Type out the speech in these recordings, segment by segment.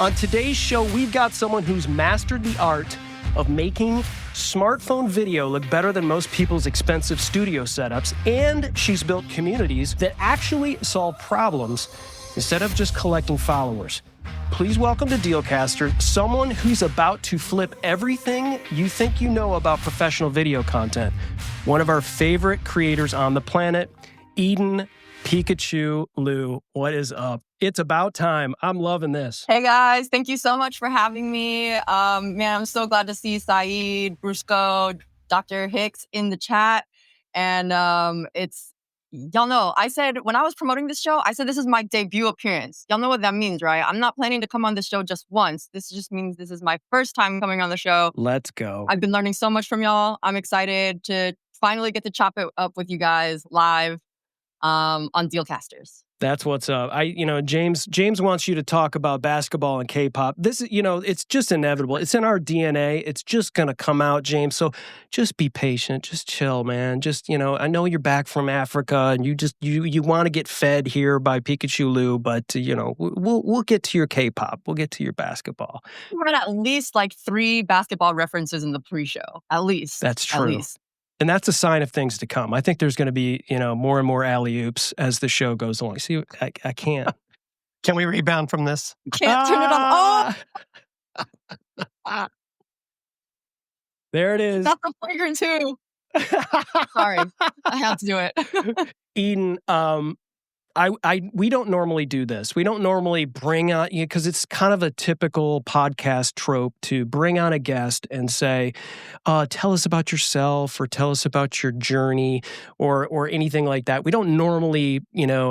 On today's show, we've got someone who's mastered the art of making smartphone video look better than most people's expensive studio setups, and she's built communities that actually solve problems instead of just collecting followers. Please welcome to Dealcaster someone who's about to flip everything you think you know about professional video content. One of our favorite creators on the planet, Eden PikachuLiu. What is up? It's about time. I'm loving this. Hey guys, thank you so much for having me. Man, I'm so glad to see Saeed, Brusco, Dr. Hicks in the chat. And y'all know, I said, when I was promoting this show, I said this is my debut appearance. Y'all know what that means, right? I'm not planning to come on the show just once. This just means this is my first time coming on the show. Let's go. I've been learning so much from y'all. I'm excited to finally get to chop it up with you guys live on Dealcasters. That's what's up. James wants you to talk about basketball and K-pop. This is, it's just inevitable. It's in our DNA. It's just going to come out, James. So just be patient. Just chill, man. Just, I know you're back from Africa and you want to get fed here by PikachuLiu, but, we'll get to your K-pop. We'll get to your basketball. We're at least like 3 basketball references in the pre-show. At least. That's true. At least. And that's a sign of things to come. I think there's going to be, more and more alley-oops as the show goes along. See, I can't. Can we rebound from this? Can't turn it on. Oh! There it is. That's the flagrant too. Sorry, I have to do it. Eden, we don't normally do this. We don't normally bring on, because it's kind of a typical podcast trope to bring on a guest and say, tell us about yourself or tell us about your journey or anything like that. We don't normally,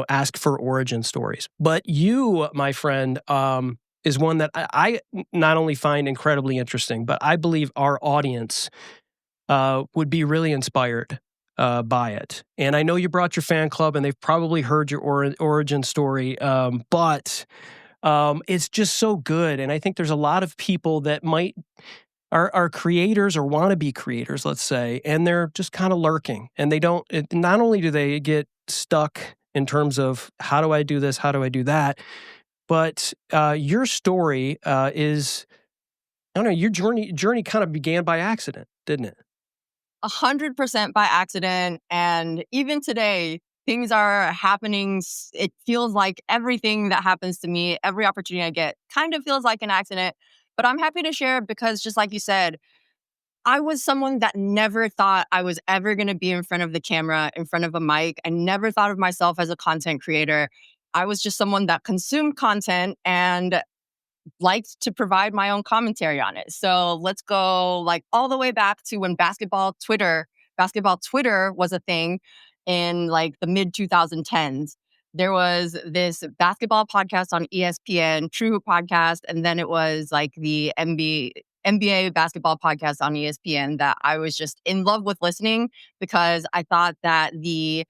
ask for origin stories. But you, my friend, is one that I not only find incredibly interesting, but I believe our audience would be really inspired by it. And I know you brought your fan club and they've probably heard your origin story, but it's just so good. And I think there's a lot of people that are creators or want to be creators, let's say, and they're just kind of lurking. And not only do they get stuck in terms of how do I do this, how do I do that, but your story is, I don't know, your journey kind of began by accident, didn't it? 100% by accident. And even today, things are happening. It feels like everything that happens to me, every opportunity I get kind of feels like an accident. But I'm happy to share because just like you said, I was someone that never thought I was ever going to be in front of the camera, in front of a mic. I never thought of myself as a content creator. I was just someone that consumed content and liked to provide my own commentary on it. So let's go like all the way back to when basketball Twitter was a thing in like the mid 2010s. There was this basketball podcast on ESPN, True podcast, and then it was like the NBA basketball podcast on ESPN that I was just in love with listening because I thought that it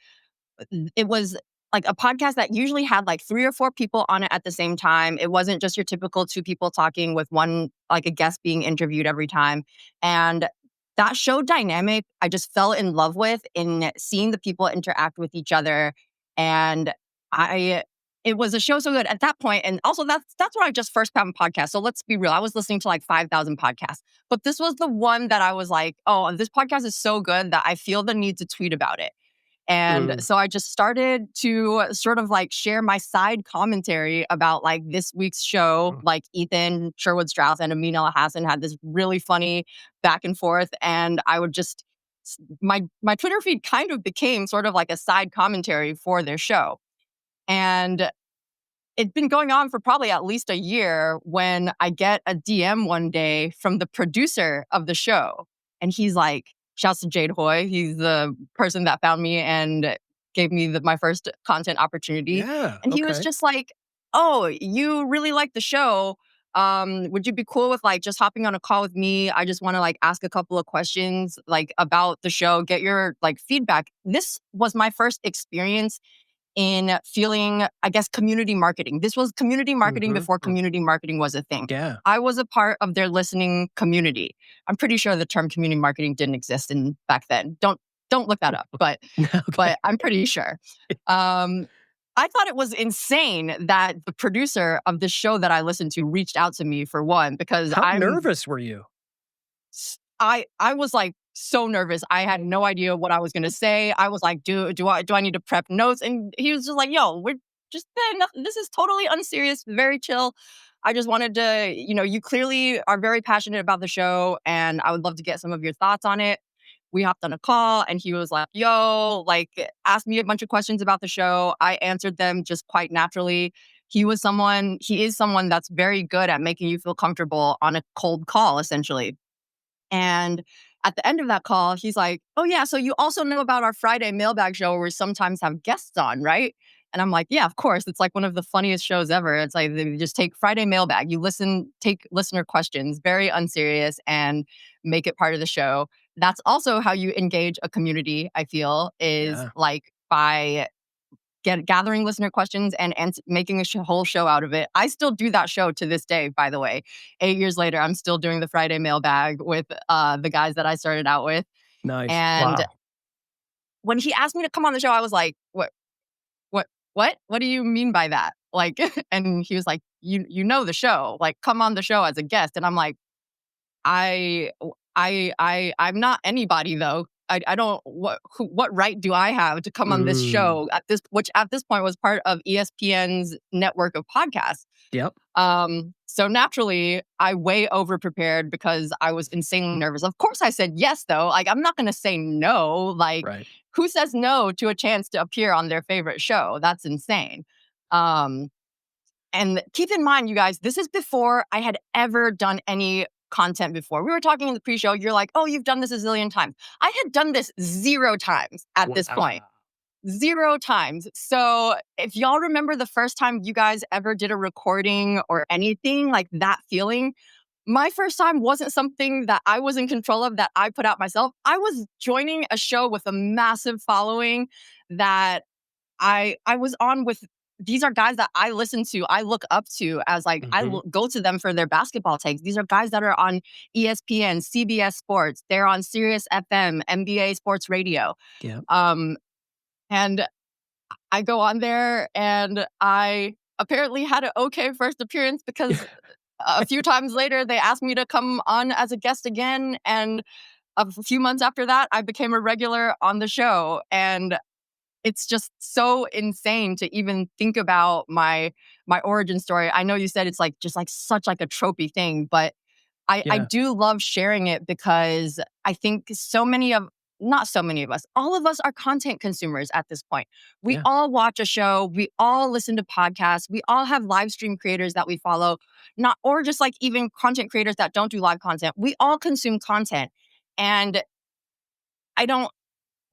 was like a podcast that usually had like 3 or 4 people on it at the same time. It wasn't just your typical 2 people talking with one, like a guest being interviewed every time. And that show dynamic, I just fell in love with in seeing the people interact with each other. And it was a show so good at that point. And also that's when I just first found podcasts. So let's be real. I was listening to like 5,000 podcasts, but this was the one that I was like, oh, this podcast is so good that I feel the need to tweet about it. And so I just started to sort of like share my side commentary about like this week's show. Like Ethan Sherwood-Strauss and Amin El-Hassan had this really funny back and forth. And I would just, my Twitter feed kind of became sort of like a side commentary for their show. And it'd been going on for probably at least a year when I get a DM one day from the producer of the show. And he's like, shouts to Jade Hoy. He's the person that found me and gave me my first content opportunity. Yeah, and he was just like, oh, you really like the show. Would you be cool with like just hopping on a call with me? I just want to like ask a couple of questions like about the show, get your like feedback. This was my first experience in feeling, I guess, community marketing. This was community marketing before community marketing was a thing. Yeah. I was a part of their listening community. I'm pretty sure the term community marketing didn't exist back then. Don't look that up, but I'm pretty sure. I thought it was insane that the producer of this show that I listened to reached out to me for one, because How nervous were you? I was like so nervous. I had no idea what I was going to say. I was like, do I need to prep notes? And he was just like, yo, we're just this is totally unserious, very chill. I just wanted to, you clearly are very passionate about the show, and I would love to get some of your thoughts on it. We hopped on a call, and he was like, yo, like, asked me a bunch of questions about the show. I answered them just quite naturally. He is someone that's very good at making you feel comfortable on a cold call, essentially. And at the end of that call, he's like, oh, yeah, so you also know about our Friday mailbag show where we sometimes have guests on, right? And I'm like, yeah, of course. It's like one of the funniest shows ever. It's like they just take Friday mailbag. You take listener questions, very unserious, and make it part of the show. That's also how you engage a community, I feel, is like by gathering listener questions and making a whole show out of it. I still do that show to this day, by the way. 8 years later, I'm still doing the Friday mailbag with the guys that I started out with. Nice. And wow. when he asked me to come on the show, I was like, what do you mean by that? Like, and he was like, you know the show, like, come on the show as a guest. And I'm like, I'm not anybody though. I don't, what right do I have to come on this show which at this point was part of ESPN's network of podcasts. Yep. So naturally I way over prepared because I was insanely nervous. Of course I said yes though. Like, I'm not going to say no. Like, who says no to a chance to appear on their favorite show? That's insane. And keep in mind, you guys, this is before I had ever done any content before. We were talking in the pre-show. You're like, oh, you've done this a zillion times. I had done this 0 times at this point. 0 times. So if y'all remember the first time you guys ever did a recording or anything like that feeling, my first time wasn't something that I was in control of, that I put out myself. I was joining a show with a massive following that I was on with. These are guys that I listen to, I look up to as like, go to them for their basketball takes. These are guys that are on ESPN, CBS Sports. They're on Sirius FM, NBA Sports Radio. Yeah. And I go on there, and I apparently had an okay first appearance because a few times later, they asked me to come on as a guest again. And a few months after that, I became a regular on the show. And it's just so insane to even think about my origin story. I know you said it's like just like such like a tropey thing, but I do love sharing it because I think not so many of us, all of us are content consumers at this point. We all watch a show, we all listen to podcasts, we all have live stream creators that we follow, or just like even content creators that don't do live content. We all consume content. And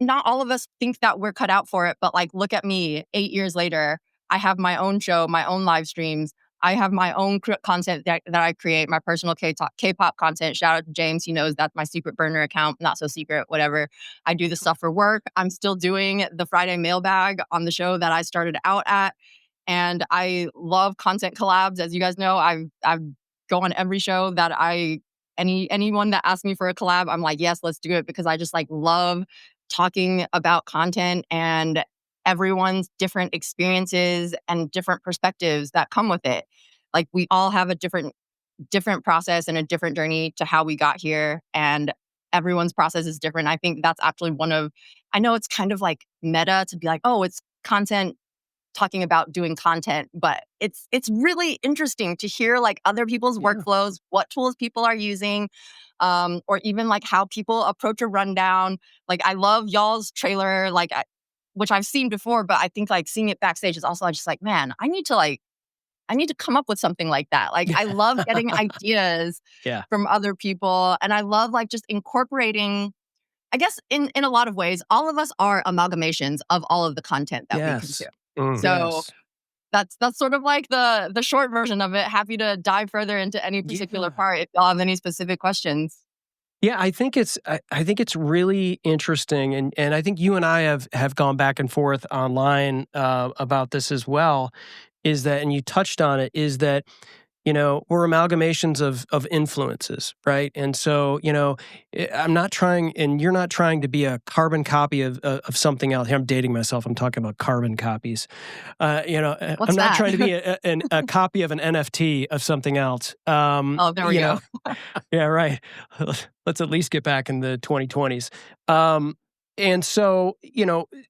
not all of us think that we're cut out for it, but like, look at me 8 years later. I have my own show, my own live streams. I have my own content that I create, my personal K-pop content. Shout out to James. He knows that's my secret burner account. Not so secret, whatever. I do the stuff for work. I'm still doing the Friday mailbag on the show that I started out at. And I love content collabs. As you guys know, I go on every show that anyone that asks me for a collab, I'm like, yes, let's do it, because I just like love talking about content and everyone's different experiences and different perspectives that come with it. Like, we all have a different process and a different journey to how we got here, and everyone's process is different. I think that's actually I know it's kind of like meta to be like, oh, it's content talking about doing content, but it's really interesting to hear like other people's workflows, what tools people are using, or even like how people approach a rundown. Like, I love y'all's trailer, which I've seen before, but I think like seeing it backstage is also just like, man, I need to come up with something like that. Like, I love getting ideas from other people, and I love like just incorporating. I guess in a lot of ways, all of us are amalgamations of all of the content that we consume. So that's sort of like the short version of it. Happy to dive further into any particular part if y'all have any specific questions. Yeah, I think it's really interesting, and I think you and I have gone back and forth online about this as well. Is that, and you touched on it, is that we're amalgamations of influences, right? And so, I'm not trying, and you're not trying to be a carbon copy of something else. Here, I'm dating myself. I'm talking about carbon copies. What's I'm not that? trying to be a copy of an NFT of something else. Oh, there we go. Yeah, right. Let's at least get back in the 2020s. And so,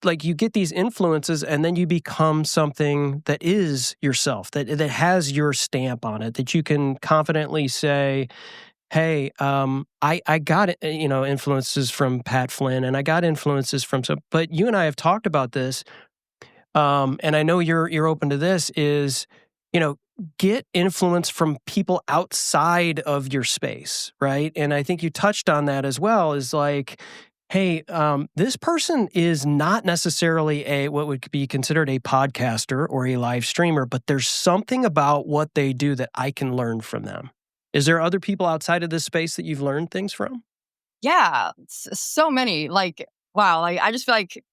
like you get these influences and then you become something that is yourself, that has your stamp on it, that you can confidently say, hey, I got, influences from Pat Flynn and I got influences from some, but you and I have talked about this. And I know you're open to this is, get influence from people outside of your space, right? And I think you touched on that as well, is like, hey, this person is not necessarily what would be considered a podcaster or a live streamer, but there's something about what they do that I can learn from them. Is there other people outside of this space that you've learned things from? Yeah, so many. Like, wow, like I just feel like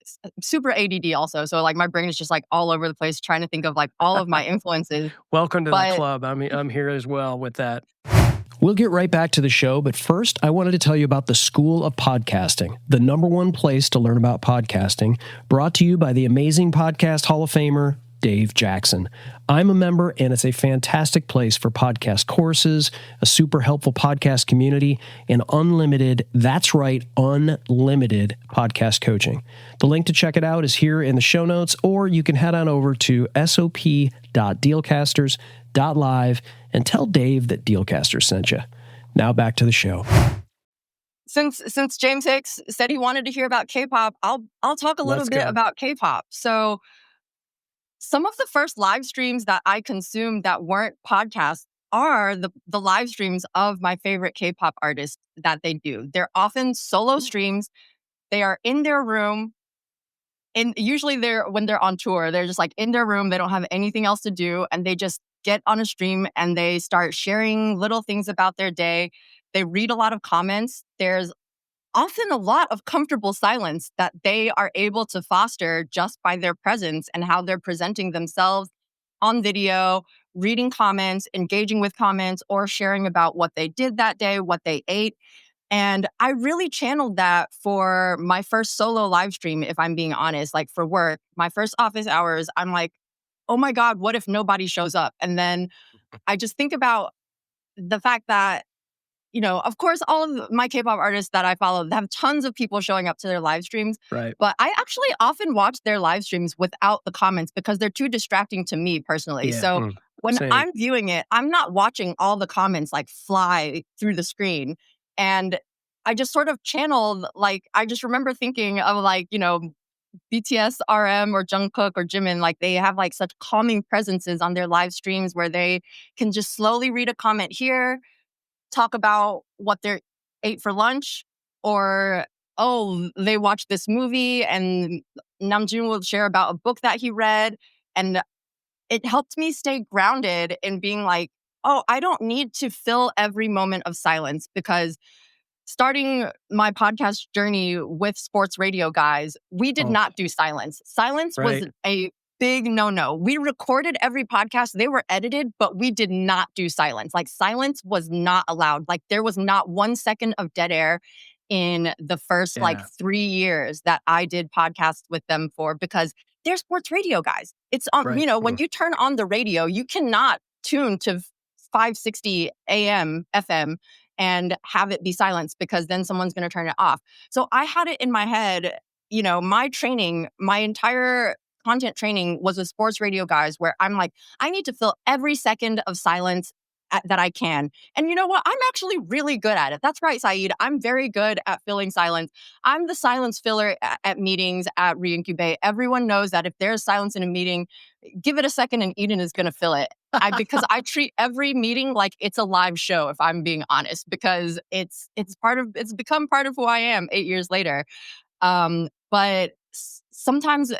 super ADD also. So like my brain is just like all over the place trying to think of like all of my influences. Welcome to the But club. I'm here as well with that. We'll get right back to the show, but first, I wanted to tell you about the School of Podcasting, the #1 place to learn about podcasting, brought to you by the amazing Podcast Hall of Famer, Dave Jackson. I'm a member, and it's a fantastic place for podcast courses, a super helpful podcast community, and unlimited, that's right, unlimited podcast coaching. The link to check it out is here in the show notes, or you can head on over to sop.dealcasters.live and tell Dave that Dealcasters sent you. Now back to the show. Since James Hicks said he wanted to hear about K-pop, I'll talk a little bit about K-pop. So some of the first live streams that I consumed that weren't podcasts are the live streams of my favorite K-pop artists that they do. They're often solo streams. They are in their room. And usually when they're on tour, they're just like in their room. They don't have anything else to do. And they just get on a stream and they start sharing little things about their day. They read a lot of comments. There's often a lot of comfortable silence that they are able to foster just by their presence and how they're presenting themselves on video, reading comments, engaging with comments, or sharing about what they did that day, what they ate. And I really channeled that for my first solo live stream, if I'm being honest, like for work, my first office hours, I'm like, oh my God, what if nobody shows up? And then I just think about the fact that, of course, all of my K-pop artists that I follow have tons of people showing up to their live streams. Right. But I actually often watch their live streams without the comments because they're too distracting to me personally. Yeah. So when Same. I'm viewing it, I'm not watching all the comments like fly through the screen. And I just sort of channeled, like, I just remember thinking of like, BTS, RM, or Jungkook or Jimin, like they have like such calming presences on their live streams where they can just slowly read a comment here, talk about what they ate for lunch, or they watched this movie, and Namjoon will share about a book that he read, and it helped me stay grounded in being like, oh, I don't need to fill every moment of silence, because starting my podcast journey with sports radio guys, we did not do silence. Silence was a big no-no. We recorded every podcast. They were edited, but we did not do silence. Like silence was not allowed. Like there was not 1 second of dead air in the first 3 years that I did podcasts with them for, because they're sports radio guys. It's on, when you turn on the radio, you cannot tune to 560 AM FM and have it be silenced, because then someone's going to turn it off. So I had it in my head, my training, my entire content training was with sports radio guys, where I'm like, I need to fill every second of silence that I can. And you know what? I'm actually really good at it. That's right, Saeed. I'm very good at filling silence. I'm the silence filler at meetings at Reincubate. Everyone knows that if there's silence in a meeting, give it a second and Eden is going to fill it. Because I treat every meeting like it's a live show, if I'm being honest, because it's become part of who I am 8 years later. But sometimes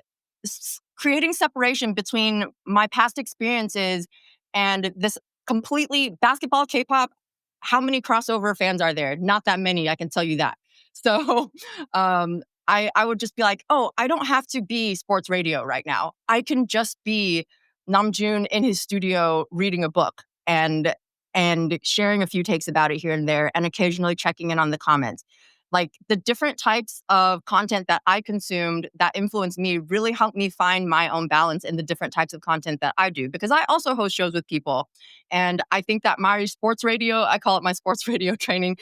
creating separation between my past experiences and this completely basketball, K-pop, how many crossover fans are there? Not that many, I can tell you that. So I would just be like, oh, I don't have to be sports radio right now. I can just be Namjoon in his studio reading a book. and sharing a few takes about it here and there, and occasionally checking in on the comments. Like, the different types of content that I consumed that influenced me really helped me find my own balance in the different types of content that I do. Because I also host shows with people. And I think that my sports radio, I call it my sports radio training,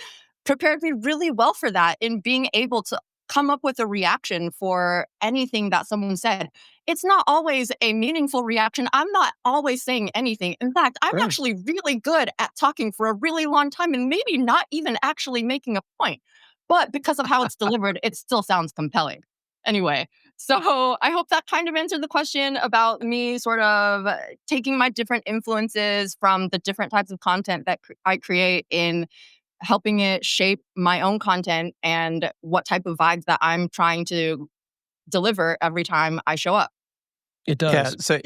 prepared me really well for that, in being able to come up with a reaction for anything that someone said. It's not always a meaningful reaction. I'm not always saying anything. In fact, I'm Really? actually really good at talking for a really long time and maybe not even actually making a point. But because of how it's delivered, it still sounds compelling. Anyway, so I hope that kind of answered the question about me sort of taking my different influences from the different types of content that I create, in helping it shape my own content and what type of vibes that I'm trying to deliver every time I show up. It Yeah. does. So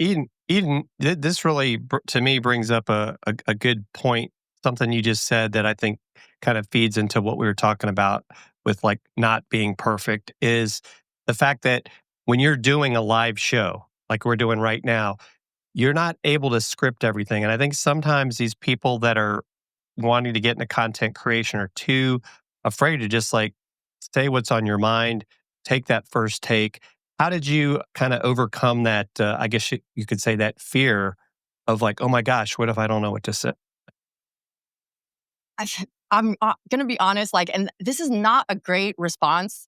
this really to me brings up a good point. Something you just said that I think kind of feeds into what we were talking about with like not being perfect is the fact that when you're doing a live show like we're doing right now, you're not able to script everything. And I think sometimes these people that are wanting to get into content creation are too afraid to just like say what's on your mind, take that first take. How did you kind of overcome that? I guess you could say that fear of like, oh my gosh, what if I don't know what to say? I'm going to be honest, like, and this is not a great response,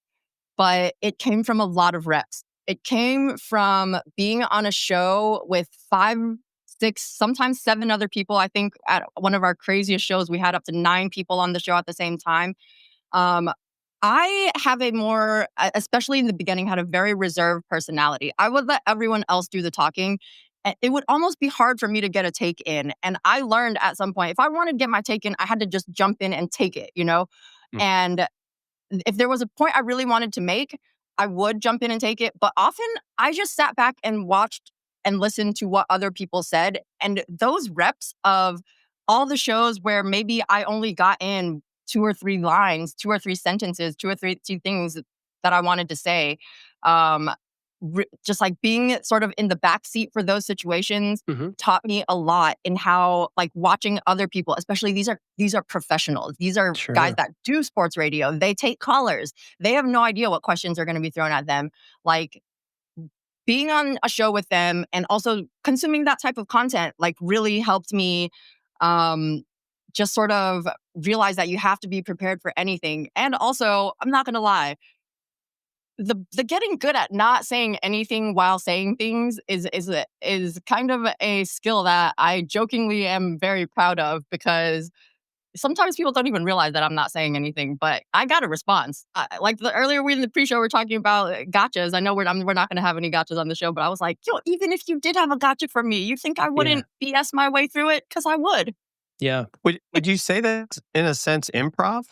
but it came from a lot of reps. It came from being on a show with 5, 6, sometimes 7 other people. I think at one of our craziest shows, we had up to 9 people on the show at the same time. Um, I have especially in the beginning, had a very reserved personality. I would let everyone else do the talking. And it would almost be hard for me to get a take in. And I learned at some point, if I wanted to get my take in, I had to just jump in and take it, you know? Mm. And if there was a point I really wanted to make, I would jump in and take it. But often I just sat back and watched and listened to what other people said. And those reps of all the shows where maybe I only got in 2 or 3 lines, 2 or 3 sentences, 2 or 3 things that I wanted to say, um, just like being sort of in the back seat for those situations Hmm. taught me a lot in how, like, watching other people, especially these are professionals. These are guys Sure. that do sports radio. They take callers. They have no idea what questions are going to be thrown at them. Like, being on a show with them and also consuming that type of content, like, really helped me um just sort of realize that you have to be prepared for anything. And also, I'm not going to lie, the getting good at not saying anything while saying things is kind of a skill that I jokingly am very proud of, because sometimes people don't even realize that I'm not saying anything, but I got a response. Like, earlier we in the pre-show, we were talking about gotchas. I know we're not going to have any gotchas on the show, but I was like, yo, even if you did have a gotcha for me, you think I Yeah. wouldn't BS my way through it? Because I would. Yeah. Would you say that's in a sense improv?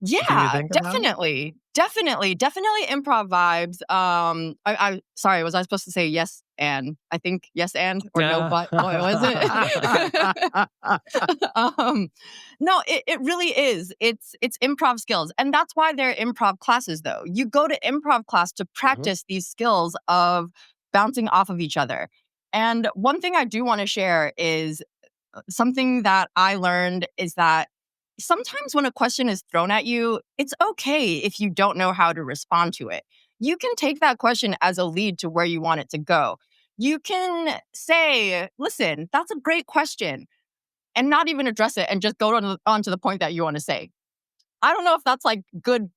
If you Yeah, think about it? definitely improv vibes. I sorry, was I supposed to say yes and? I think yes and or no Yeah. but. What was it? um, no, it really is. It's improv skills, and that's why they're improv classes. Though you go to improv class to Mhm. practice these skills of bouncing off of each other. And one thing I do want to share is something that I learned is that sometimes when a question is thrown at you, it's okay if you don't know how to respond to it. You can take that question as a lead to where you want it to go. You can say, listen, that's a great question, and not even address it and just go on to the point that you want to say. I don't know if that's like good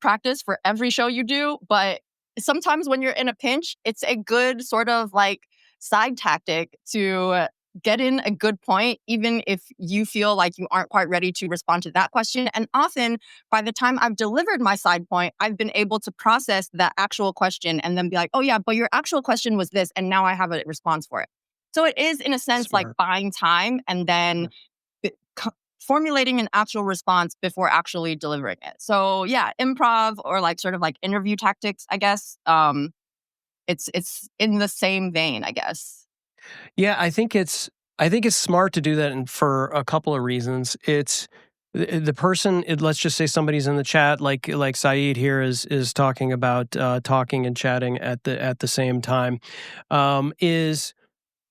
practice for every show you do, but sometimes when you're in a pinch, it's a good sort of like side tactic to get in a good point, even if you feel like you aren't quite ready to respond to that question. And often, by the time I've delivered my side point, I've been able to process that actual question and then be like, oh yeah, but your actual question was this, and now I have a response for it. So it is, in a sense, like Smart. buying time and then b- co- formulating an actual response before actually delivering it. So yeah, improv or like sort of like interview tactics, I guess. It's in the same vein, I guess. Yeah, I think it's smart to do that, and for a couple of reasons. It's the person. Let's just say somebody's in the chat, like Saeed here is talking about talking and chatting at the same time. Is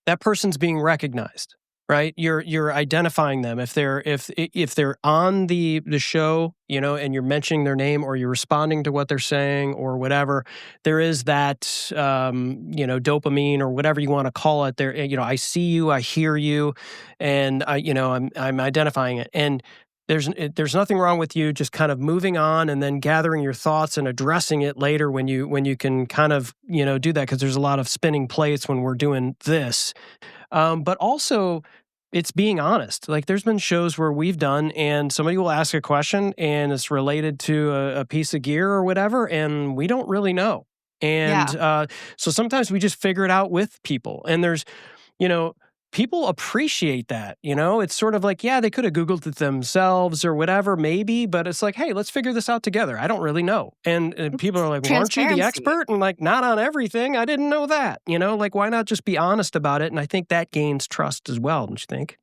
that person's being recognized, right? You're identifying them if they're on the show, and you're mentioning their name or you're responding to what they're saying or whatever. There is that dopamine or whatever you want to call it. There, I see you, I hear you, and I'm identifying it. And there's nothing wrong with you just kind of moving on and then gathering your thoughts and addressing it later when you can kind of do that, because there's a lot of spinning plates when we're doing this. But also, it's being honest. Like, there's been shows where we've done and somebody will ask a question and it's related to a piece of gear or whatever, and we don't really know. And Yeah. so sometimes we just figure it out with people. And there's, people appreciate that. It's sort of like, yeah, they could have Googled it themselves or whatever, maybe, but it's like, hey, let's figure this out together. I don't really know. And people are like, well, aren't you the Transparency. expert? And like, not on everything. I didn't know that. Like, why not just be honest about it? And I think that gains trust as well, don't you think?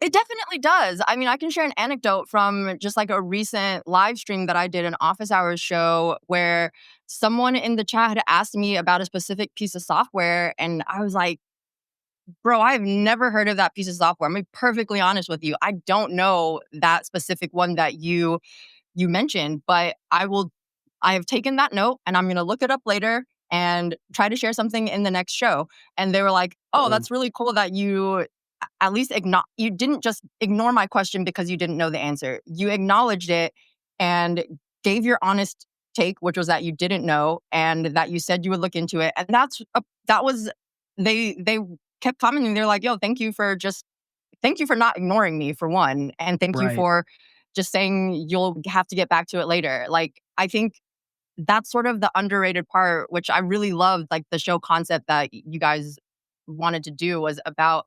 It definitely does. I mean, I can share an anecdote from just like a recent live stream that I did, an office hours show, where someone in the chat had asked me about a specific piece of software. And I was like, bro, I've never heard of that piece of software. I'm gonna be perfectly honest with you. I don't know that specific one that you mentioned, but I have taken that note and I'm going to look it up later and try to share something in the next show. And they were like, "Oh, Um, that's really cool that you at least you didn't just ignore my question because you didn't know the answer. You acknowledged it and gave your honest take, which was that you didn't know and that you said you would look into it." And that was they kept commenting. They're like, "Yo, thank you for not ignoring me, for one, and thank you right, for just saying you'll have to get back to it later." Like, I think that's sort of the underrated part, which I really loved. Like, the show concept that you guys wanted to do was about,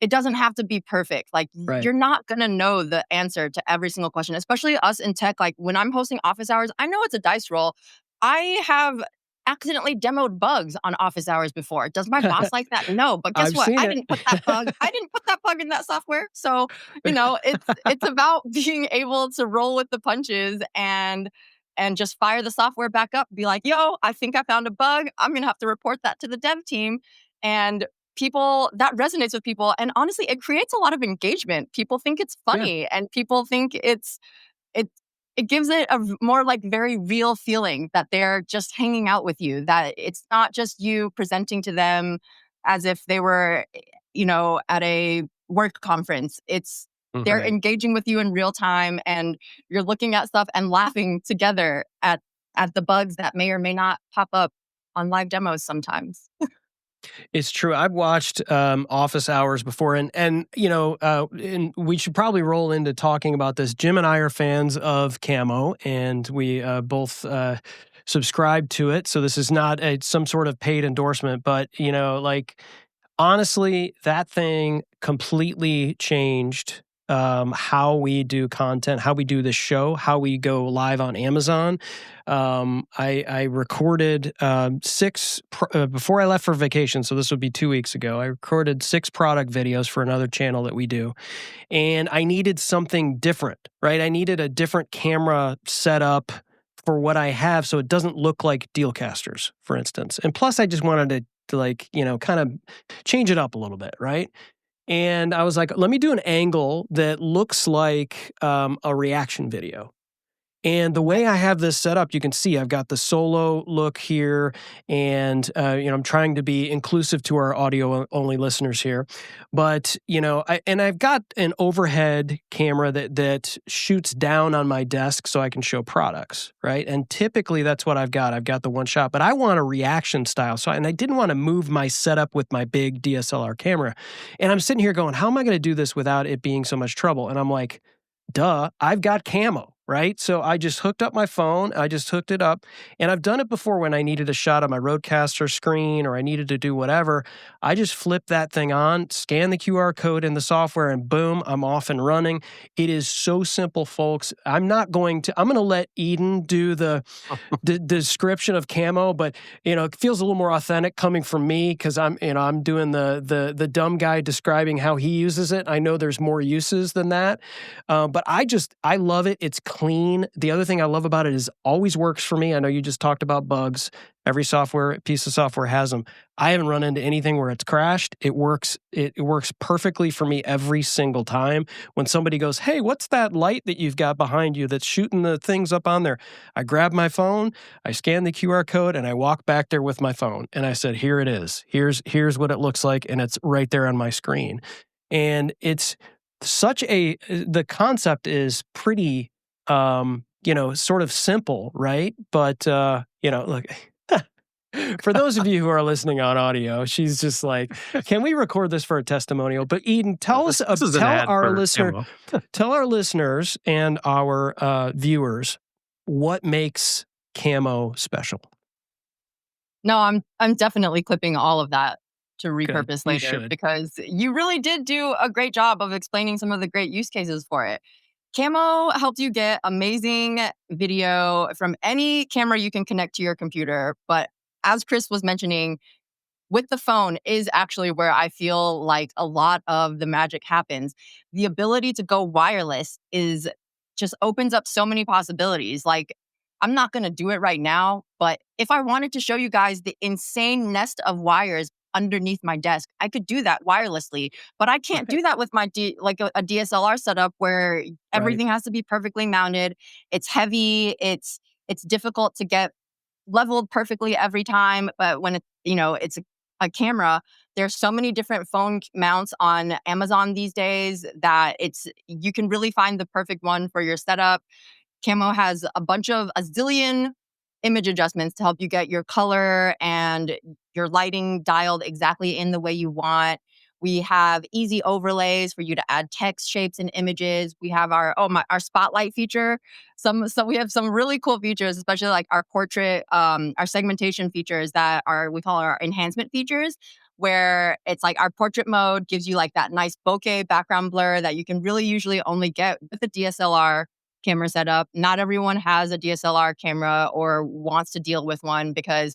it doesn't have to be perfect. Like, right. you're not going to know the answer to every single question, especially us in tech. Like, when I'm hosting office hours, I know it's a dice roll. I have accidentally demoed bugs on office hours before. Does my boss like that? No. But guess I've what? seen I it. didn't put that bug. I didn't put that bug in that software. So, it's about being able to roll with the punches and just fire the software back up. Be like, yo, I think I found a bug. I'm gonna have to report that to the dev team. And people, that resonates with people, and honestly it creates a lot of engagement. People think it's Yeah, funny and people think it it gives it a more like very real feeling that they're just hanging out with you, that it's not just you presenting to them as if they were at a work conference. It's they're right. engaging with you in real time and you're looking at stuff and laughing together at the bugs that may or may not pop up on live demos sometimes. It's true. I've watched Office Hours before, and we should probably roll into talking about this. Jim and I are fans of Camo, and we both subscribe to it. So this is not some sort of paid endorsement, but like, honestly, that thing completely changed how we do content, how we do the show, how we go live on Amazon. I recorded before I left for vacation, so this would be 2 weeks ago. I recorded 6 product videos for another channel that we do, and I needed something different, right? I needed a different camera setup for what I have, so it doesn't look like Dealcasters, for instance. And plus, I just wanted to like, kind of change it up a little bit, right? And I was like, let me do an angle that looks like a reaction video. And the way I have this set up, you can see I've got the solo look here, and I'm trying to be inclusive to our audio only listeners here. But I've got an overhead camera that shoots down on my desk so I can show products, right? And typically that's what I've got. I've got the one shot, but I want a reaction style. And I didn't want to move my setup with my big DSLR camera. And I'm sitting here going, how am I going to do this without it being so much trouble? And I'm like, duh, I've got Camo, right? So I just hooked up my phone, I just hooked it up, and I've done it before when I needed a shot of my Rodecaster screen or I needed to do whatever. I just flip that thing on, scan the QR code in the software, and boom, I'm off and running. It is so simple, folks. I'm going to let Eden do the description of Camo, but it feels a little more authentic coming from me because I'm doing the dumb guy describing how he uses it. I know there's more uses than that, but I love it. It's clean. The other thing I love about it is always works for me. I know you just talked about bugs. Every piece of software has them. I haven't run into anything where it's crashed. It works. It works perfectly for me every single time. When somebody goes, "Hey, what's that light that you've got behind you that's shooting the things up on there?" I grab my phone, I scan the QR code, and I walk back there with my phone. And I said, "Here it is. Here's what it looks like," and it's right there on my screen. And it's the concept is pretty, sort of simple, right? But look. For those of you who are listening on audio, she's just like, "Can we record this for a testimonial?" But Eden, tell our listeners and our viewers what makes camo special. No, I'm definitely clipping all of that to repurpose You later should. because you really did do a great job of explaining some of the great use cases for it. Camo helps you get amazing video from any camera you can connect to your computer. But as Chris was mentioning, with the phone is actually where I feel like a lot of the magic happens. The ability to go wireless is just opens up so many possibilities. Like, I'm not going to do it right now, but if I wanted to show you guys the insane nest of wires underneath my desk, I could do that wirelessly. But I can't do that with my a DSLR setup where everything has to be perfectly mounted. It's heavy. It's difficult to get leveled perfectly every time. But when it's a camera, there's so many different phone mounts on Amazon these days that you can really find the perfect one for your setup. Camo has a zillion image adjustments to help you get your color and your lighting dialed exactly in the way you want. We have easy overlays for you to add text, shapes, and images. We have our spotlight feature. So we have some really cool features, especially like our portrait, our segmentation features we call our enhancement features, where it's like our portrait mode gives you like that nice bokeh background blur that you can really usually only get with a DSLR camera setup. Not everyone has a DSLR camera or wants to deal with one because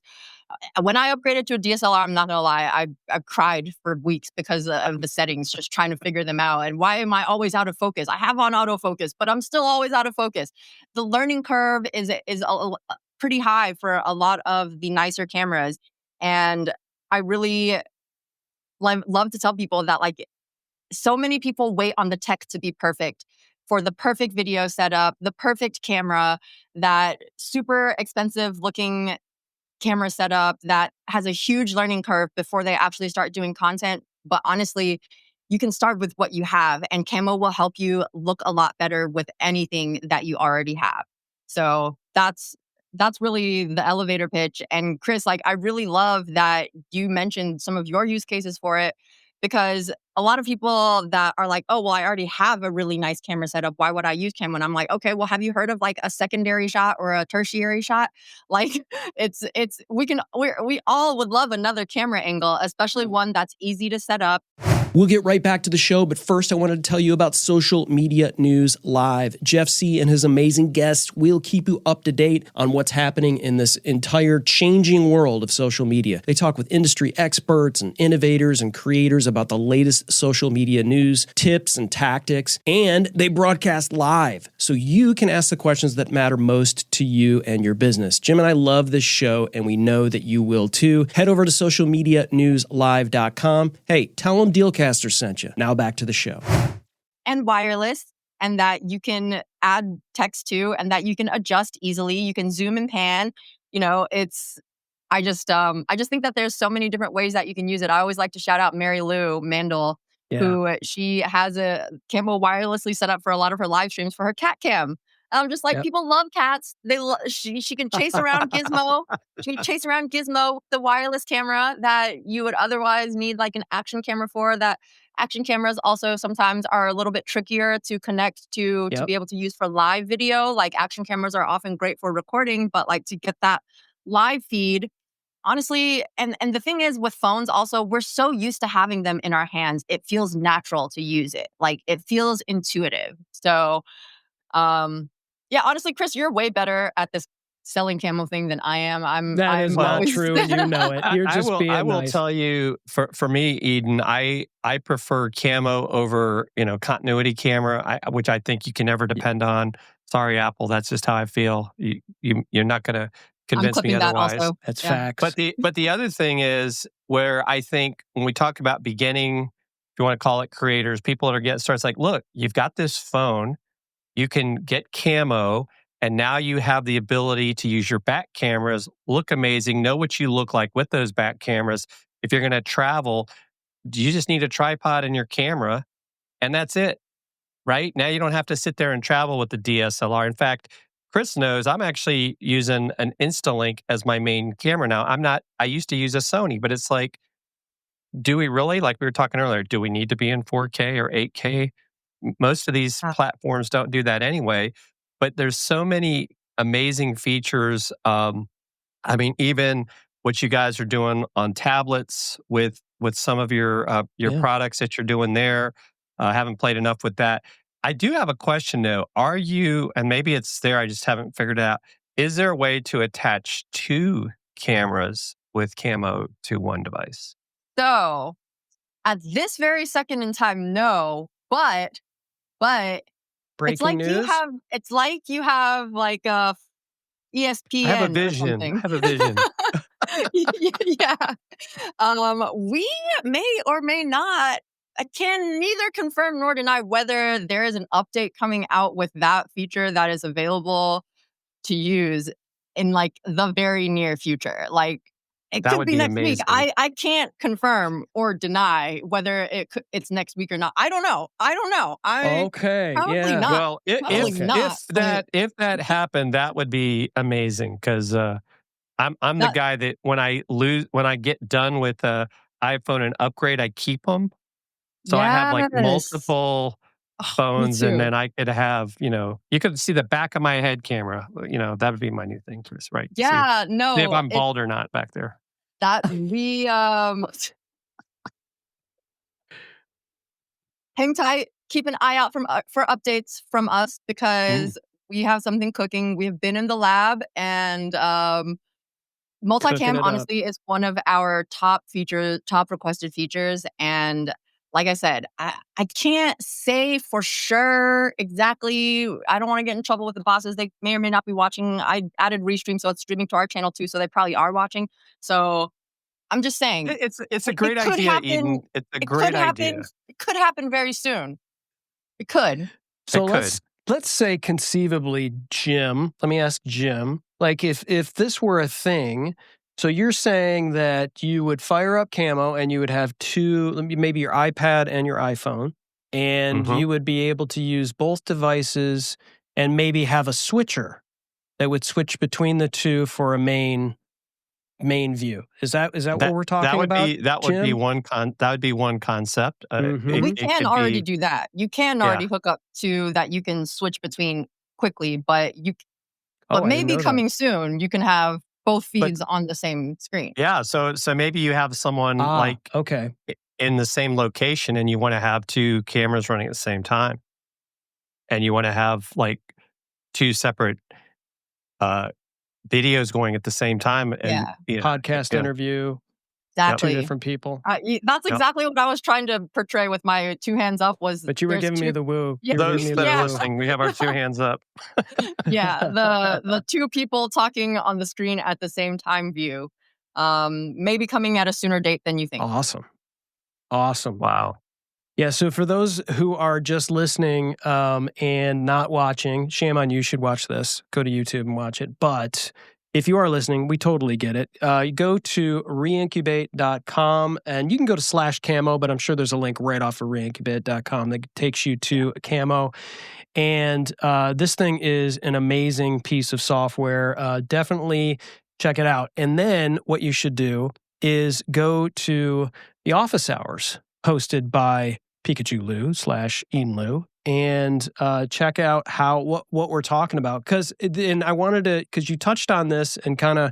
when I upgraded to a DSLR, I'm not gonna lie, I cried for weeks because of the settings, just trying to figure them out. And why am I always out of focus? I have on autofocus, but I'm still always out of focus. The learning curve is pretty high for a lot of the nicer cameras, and I really love to tell people that like so many people wait on the tech to be perfect for the perfect video setup, the perfect camera, that super expensive looking camera setup that has a huge learning curve before they actually start doing content. But honestly, you can start with what you have, and Camo will help you look a lot better with anything that you already have. So that's really the elevator pitch. And Chris, like, I really love that you mentioned some of your use cases for it, because a lot of people that are like, "Oh, well, I already have a really nice camera setup. Why would I use Camo?" And I'm like, "Okay, well, have you heard of like a secondary shot or a tertiary shot?" Like, we all would love another camera angle, especially one that's easy to set up. We'll get right back to the show, but first I wanted to tell you about Social Media News Live. Jeff C. and his amazing guests will keep you up to date on what's happening in this entire changing world of social media. They talk with industry experts and innovators and creators about the latest social media news, tips, and tactics, and they broadcast live, so you can ask the questions that matter most to you and your business. Jim and I love this show, and we know that you will too. Head over to socialmedianewslive.com. Hey, tell them Dealcast sent you. Now back to the show. And wireless, and that you can add text to, and that you can adjust easily. You can zoom and pan. I just think that there's so many different ways that you can use it. I always like to shout out Mary Lou Mandel, who she has a Camo wirelessly set up for a lot of her live streams for her cat cam. I'm just like, people love cats. She can chase around Gizmo. She can chase around Gizmo with the wireless camera that you would otherwise need like an action camera for. That action cameras also sometimes are a little bit trickier to connect to be able to use for live video. Like, action cameras are often great for recording, but like to get that live feed, honestly, and the thing is with phones also, we're so used to having them in our hands. It feels natural to use it. Like, it feels intuitive. So, yeah, honestly, Chris, you're way better at this selling Camo thing than I am. I'm not true, and you know it. You're just being nice. I will tell you, for me, Eden, I prefer Camo over continuity camera, which I think you can never depend on. Sorry, Apple. That's just how I feel. You're not going to I'm convince me clipping that otherwise. also. That's Yeah. facts. But the other thing is where I think when we talk about beginning, if you want to call it creators, people that are getting started, it's like, look, you've got this phone, you can get camo, and now you have the ability to use your back cameras, look amazing, know what you look like with those back cameras. If you're going to travel, you just need a tripod and your camera, and that's it. Right? Now you don't have to sit there and travel with the DSLR. In fact, Chris knows I'm actually using an Instalink as my main camera now. I used to use a Sony, but it's like, do we really? Like we were talking earlier, do we need to be in 4K or 8K? Most of these Uh, platforms don't do that anyway, but there's so many amazing features. I mean, even what you guys are doing on tablets with some of your Yeah. products that you're doing there. Haven't played enough with that. I do have a question though. Are you, and maybe it's there, I just haven't figured it out. Is there a way to attach two cameras with camo to one device? So at this very second in time, no, but Breaking news. it's like you have like a I have a ESPN or vision. I something. have a vision. Yeah. We may or may not. I can neither confirm nor deny whether there is an update coming out with that feature that is available to use in like the very near future. Like it That could would be be next week. amazing. I can't confirm or deny whether it's next week or not. I don't know. Okay. Probably Yeah. not. Well, Probably not. if that happened, that would be amazing because I'm the That, guy that when I get done with a iPhone and upgrade, I keep them. So I have like yes. multiple Oh, me phones, and too. then I could have you could see the back of my head camera. That would be my new thing, Chris. Right? Yeah. See if No. I'm bald or not back there. That we hang tight. Keep an eye out for updates from us Mm, because we have something cooking. We have been in the lab, and Cooking multicam it up. honestly is one of our top requested features. And like I said, I can't say for sure exactly. I don't want to get in trouble with the bosses. They may or may not be watching. I added restream, so it's streaming to our channel too. So they probably are watching. So I'm just saying It's a it great could idea, happen. Eden. It's a It could great happen. idea. It could happen very soon. It could. So It could. let's say conceivably, Jim. Let me ask Jim. Like if this were a thing, so you're saying that you would fire up camo and you would have two, maybe your iPad and your iPhone, and Hmm. you would be able to use both devices and maybe have a switcher that would switch between the two for a main view. Is that what we're talking about, that would be Jim? one concept. Well, we Mm-hmm. It can could already be, do that. You can yeah. already hook up to that. You can switch between quickly, but Oh, I didn't maybe know that. coming soon, you can have both But feeds on the same screen. yeah, so maybe you have someone like Okay. in the same location, and you want to have two cameras running at the same time, and you want to have like two separate uh, videos going at the same time, and Yeah, Podcast yeah, interview, yep, two exactly. different people. That's yep. exactly what I was trying to portray with my two hands up. Was But you were there's giving me two? the woo. Yeah, You were giving Those me that the are woo. listening, we have our two hands up. yeah. The two people talking on the screen at the same time view. Maybe coming at a sooner date than you think. Awesome. Awesome. Wow. Yeah. So for those who are just listening and not watching, shame on you. You should watch this. Go to YouTube and watch it. But if you are listening, we totally get it. You go to reincubate.com and you can go to /camo, but I'm sure there's a link right off of reincubate.com that takes you to camo. And this thing is an amazing piece of software. Definitely check it out. And then what you should do is go to the office hours hosted by PikachuLiu /EdenLiu and check out what we're talking about. Because you touched on this and kind of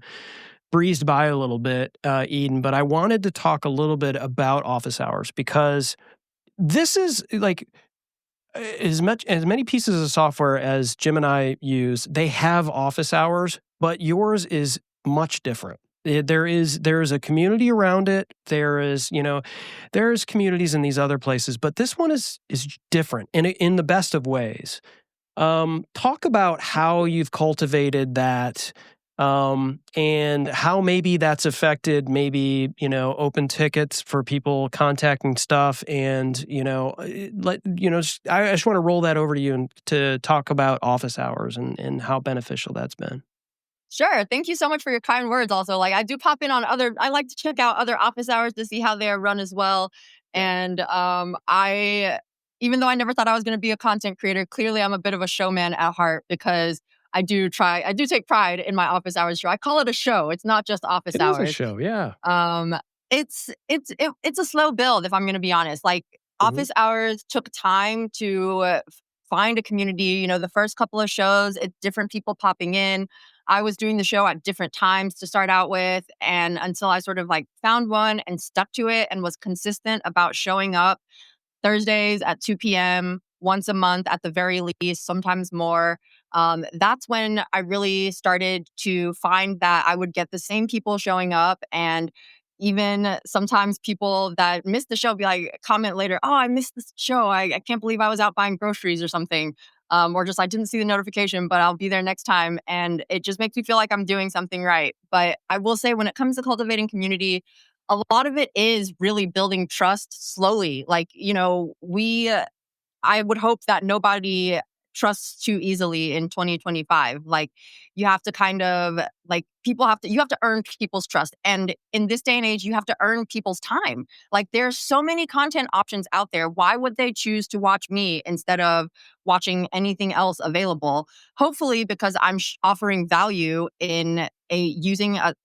breezed by a little bit, Eden, but I wanted to talk a little bit about office hours because this is like as many pieces of software as Jim and I use, they have office hours, but yours is much different. There is a community around it. There's communities in these other places, but this one is different in the best of ways. Talk about how you've cultivated that, and how maybe that's affected maybe, open tickets for people contacting stuff and, I just want to roll that over to you and to talk about office hours and how beneficial that's been. Sure. Thank you so much for your kind words also. Like I do pop in on I like to check out other office hours to see how they are run as well. And I even though I never thought I was going to be a content creator, clearly I'm a bit of a showman at heart because I do take pride in my office hours show. I call it a show. It's not just office It is a hours. show, yeah. Um, it's a slow build, if I'm going to be honest. Like Mhm. office hours took time to find a community. The first couple of shows, it's different people popping in. I was doing the show at different times to start out with, and until I sort of like found one and stuck to it and was consistent about showing up Thursdays at 2 p.m., once a month at the very least, sometimes more. That's when I really started to find that I would get the same people showing up. And even sometimes people that missed the show be like, comment later, oh, I missed this show. I can't believe I was out buying groceries or something. Or just I didn't see the notification, but I'll be there next time. And it just makes me feel like I'm doing something right. But I will say, when it comes to cultivating community, a lot of it is really building trust slowly. Like, I would hope that nobody trusts too easily in 2025. Like you have to kind of like you have to earn people's trust. And in this day and age, you have to earn people's time. Like there's so many content options out there. Why would they choose to watch me instead of watching anything else available? Hopefully because I'm offering value in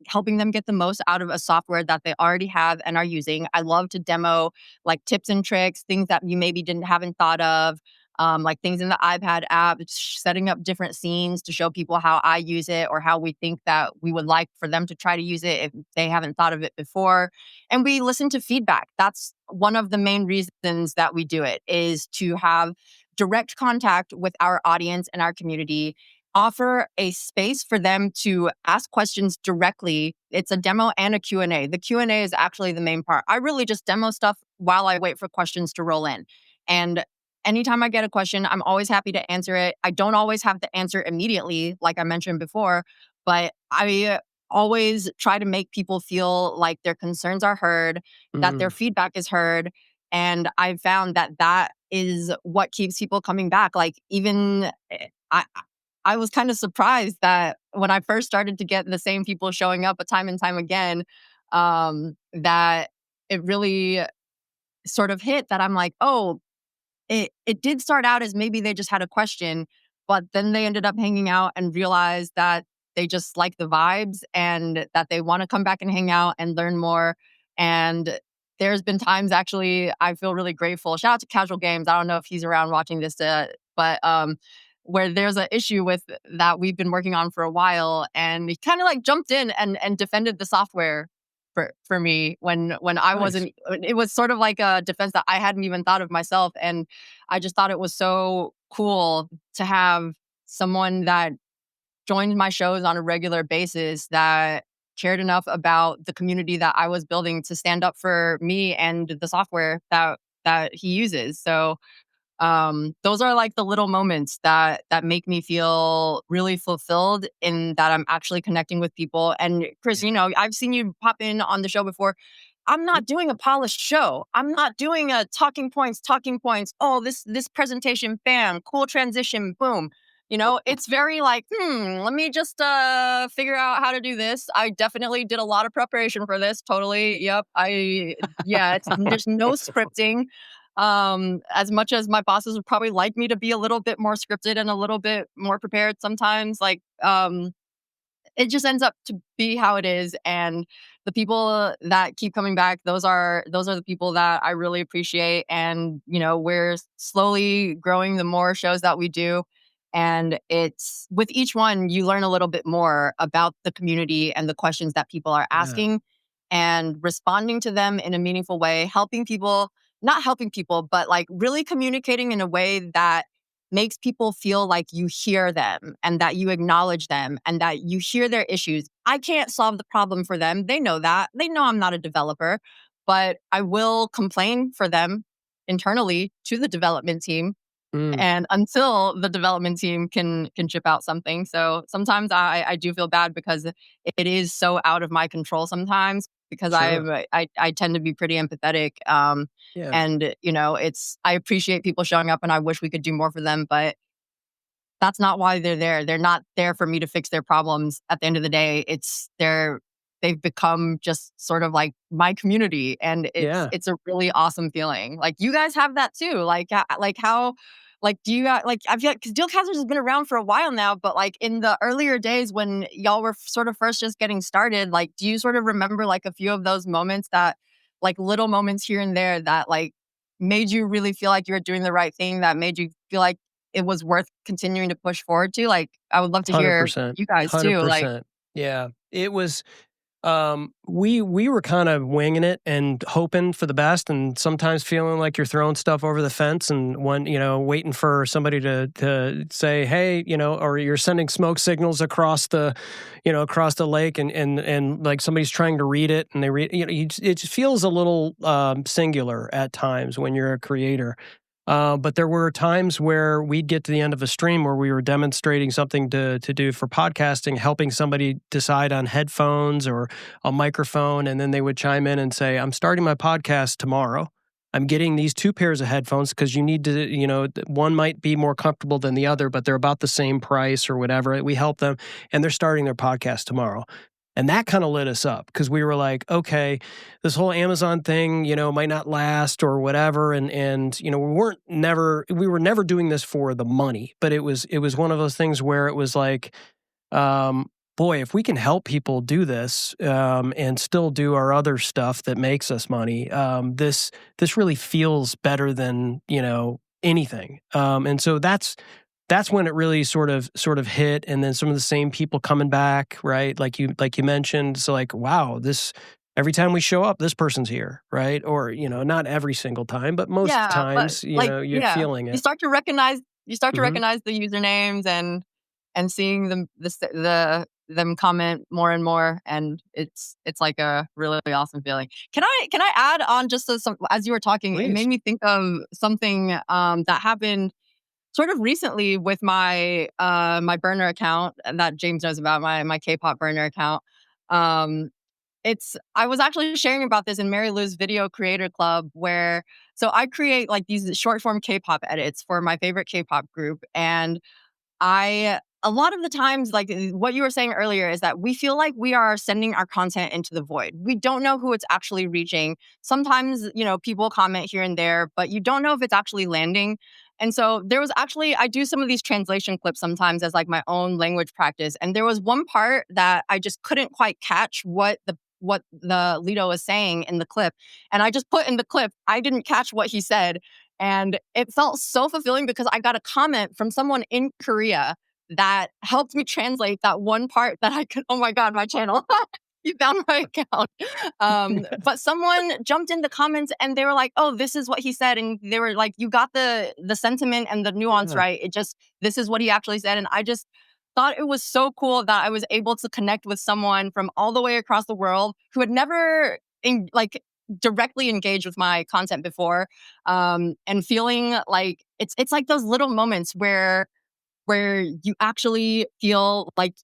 helping them get the most out of a software that they already have and are using. I love to demo like tips and tricks, things that you maybe haven't thought of, like things in the iPad app, setting up different scenes to show people how I use it or how we think that we would like for them to try to use it if they haven't thought of it before. And we listen to feedback. That's one of the main reasons that we do it, is to have direct contact with our audience and our community, offer a space for them to ask questions directly. It's a demo and a Q&A. The Q&A is actually the main part. I really just demo stuff while I wait for questions to roll in. And anytime I get a question, I'm always happy to answer it. I don't always have the answer immediately, like I mentioned before, but I always try to make people feel like their concerns are heard, that their Mhm. feedback is heard. And I've found that that is what keeps people coming back. Like even I was kind of surprised that when I first started to get the same people showing up time and time again, that it really sort of hit that I'm like, oh, it did start out as maybe they just had a question, but then they ended up hanging out and realized that they just like the vibes and that they want to come back and hang out and learn more. And there's been times actually I feel really grateful. Shout out to Casual Games. I don't know if he's around watching this, but where there's an issue with that we've been working on for a while, and he kind of like jumped in and defended the software for me when I Nice. wasn't. It was sort of like a defense that I hadn't even thought of myself, and I just thought it was so cool to have someone that joined my shows on a regular basis that cared enough about the community that I was building to stand up for me and the software that he uses. So those are like the little moments that make me feel really fulfilled in that I'm actually connecting with people. And Chris, Yeah. I've seen you pop in on the show before. I'm Mhm. not doing a polished show. I'm not doing a talking points. Oh, this presentation, bam, cool transition, boom. It's very like, let me just figure out how to do this. I definitely did a lot of preparation for this. Totally. Yep. Yeah, there's no scripting. As much as my bosses would probably like me to be a little bit more scripted and a little bit more prepared sometimes, like it just ends up to be how it is. And the people that keep coming back, those are the people that I really appreciate. And we're slowly growing the more shows that we do, and it's with each one you learn a little bit more about the community and the questions that people are Yeah. asking, and responding to them in a meaningful way, helping people, not helping people, but like really communicating in a way that makes people feel like you hear them and that you acknowledge them and that you hear their issues. I can't solve the problem for them. They know that. They know I'm not a developer, but I will complain for them internally to the development team. Mm. and until the development team can chip out something. So sometimes I do feel bad because it is so out of my control sometimes, because Sure. I tend to be pretty empathetic. Yeah. And I appreciate people showing up and I wish we could do more for them, but that's not why they're there. They're not there for me to fix their problems. At the end of the day, they've become just sort of like my community, and Yeah. it's a really awesome feeling. Like, you guys have that too. Like how like do you like I feel like, because Dealcasters has been around for a while now, but like in the earlier days when y'all were sort of first just getting started, like do you sort of remember like a few of those moments, that like little moments here and there that like made you really feel like you were doing the right thing, that made you feel like it was worth continuing to push forward to? Like, I would love to hear 100%. you guys too. Like, 100%. Yeah. It was we were kind of winging it and hoping for the best, and sometimes feeling like you're throwing stuff over the fence, and waiting for somebody to say, hey, or you're sending smoke signals across the lake, and like somebody's trying to read it, and they read, it just feels a little singular at times when you're a creator. But there were times where we'd get to the end of a stream where we were demonstrating something to do for podcasting, helping somebody decide on headphones or a microphone, and then they would chime in and say, I'm starting my podcast tomorrow. I'm getting these two pairs of headphones because you need to, one might be more comfortable than the other, but they're about the same price or whatever. We help them, and they're starting their podcast tomorrow. And that kind of lit us up, because we were like, okay, this whole Amazon thing, might not last or whatever. And we were never doing this for the money, but it was one of those things where it was like, boy, if we can help people do this, and still do our other stuff that makes us money, this really feels better than, anything. And so that's when it really sort of hit. And then some of the same people coming back, right? Like you mentioned. So like, wow, every time we show up, this person's here, right? Or, not every single time, but most yeah, but times, like, you're yeah, feeling you it. start to recognize Hmm. the usernames, and seeing them comment more and more, and it's like a really awesome feeling. Can I add on just as you were talking, it made Please. me think of something that happened sort of recently with my burner account that James knows about, my K-pop burner account. Um, I was actually sharing about this in Mary Lou's Video Creator Club, where so I create like these short form K-pop edits for my favorite K-pop group, and a lot of the times, like what you were saying earlier, is that we feel like we are sending our content into the void. We don't know who it's actually reaching. Sometimes, people comment here and there, but you don't know if it's actually landing. And so I do some of these translation clips sometimes as like my own language practice. And there was one part that I just couldn't quite catch what the Lido was saying in the clip. And I just put in the clip, I didn't catch what he said. And it felt so fulfilling because I got a comment from someone in Korea that helped me translate that one part that I could. Oh my God, my channel. You found my account. But someone jumped in the comments and they were like, "Oh, this is what he said," and they were like, "You got the sentiment and the nuance Yeah. right. This is what he actually said." And I just thought it was so cool that I was able to connect with someone from all the way across the world who had never directly engaged with my content before, and feeling like it's like those little moments where you actually feel like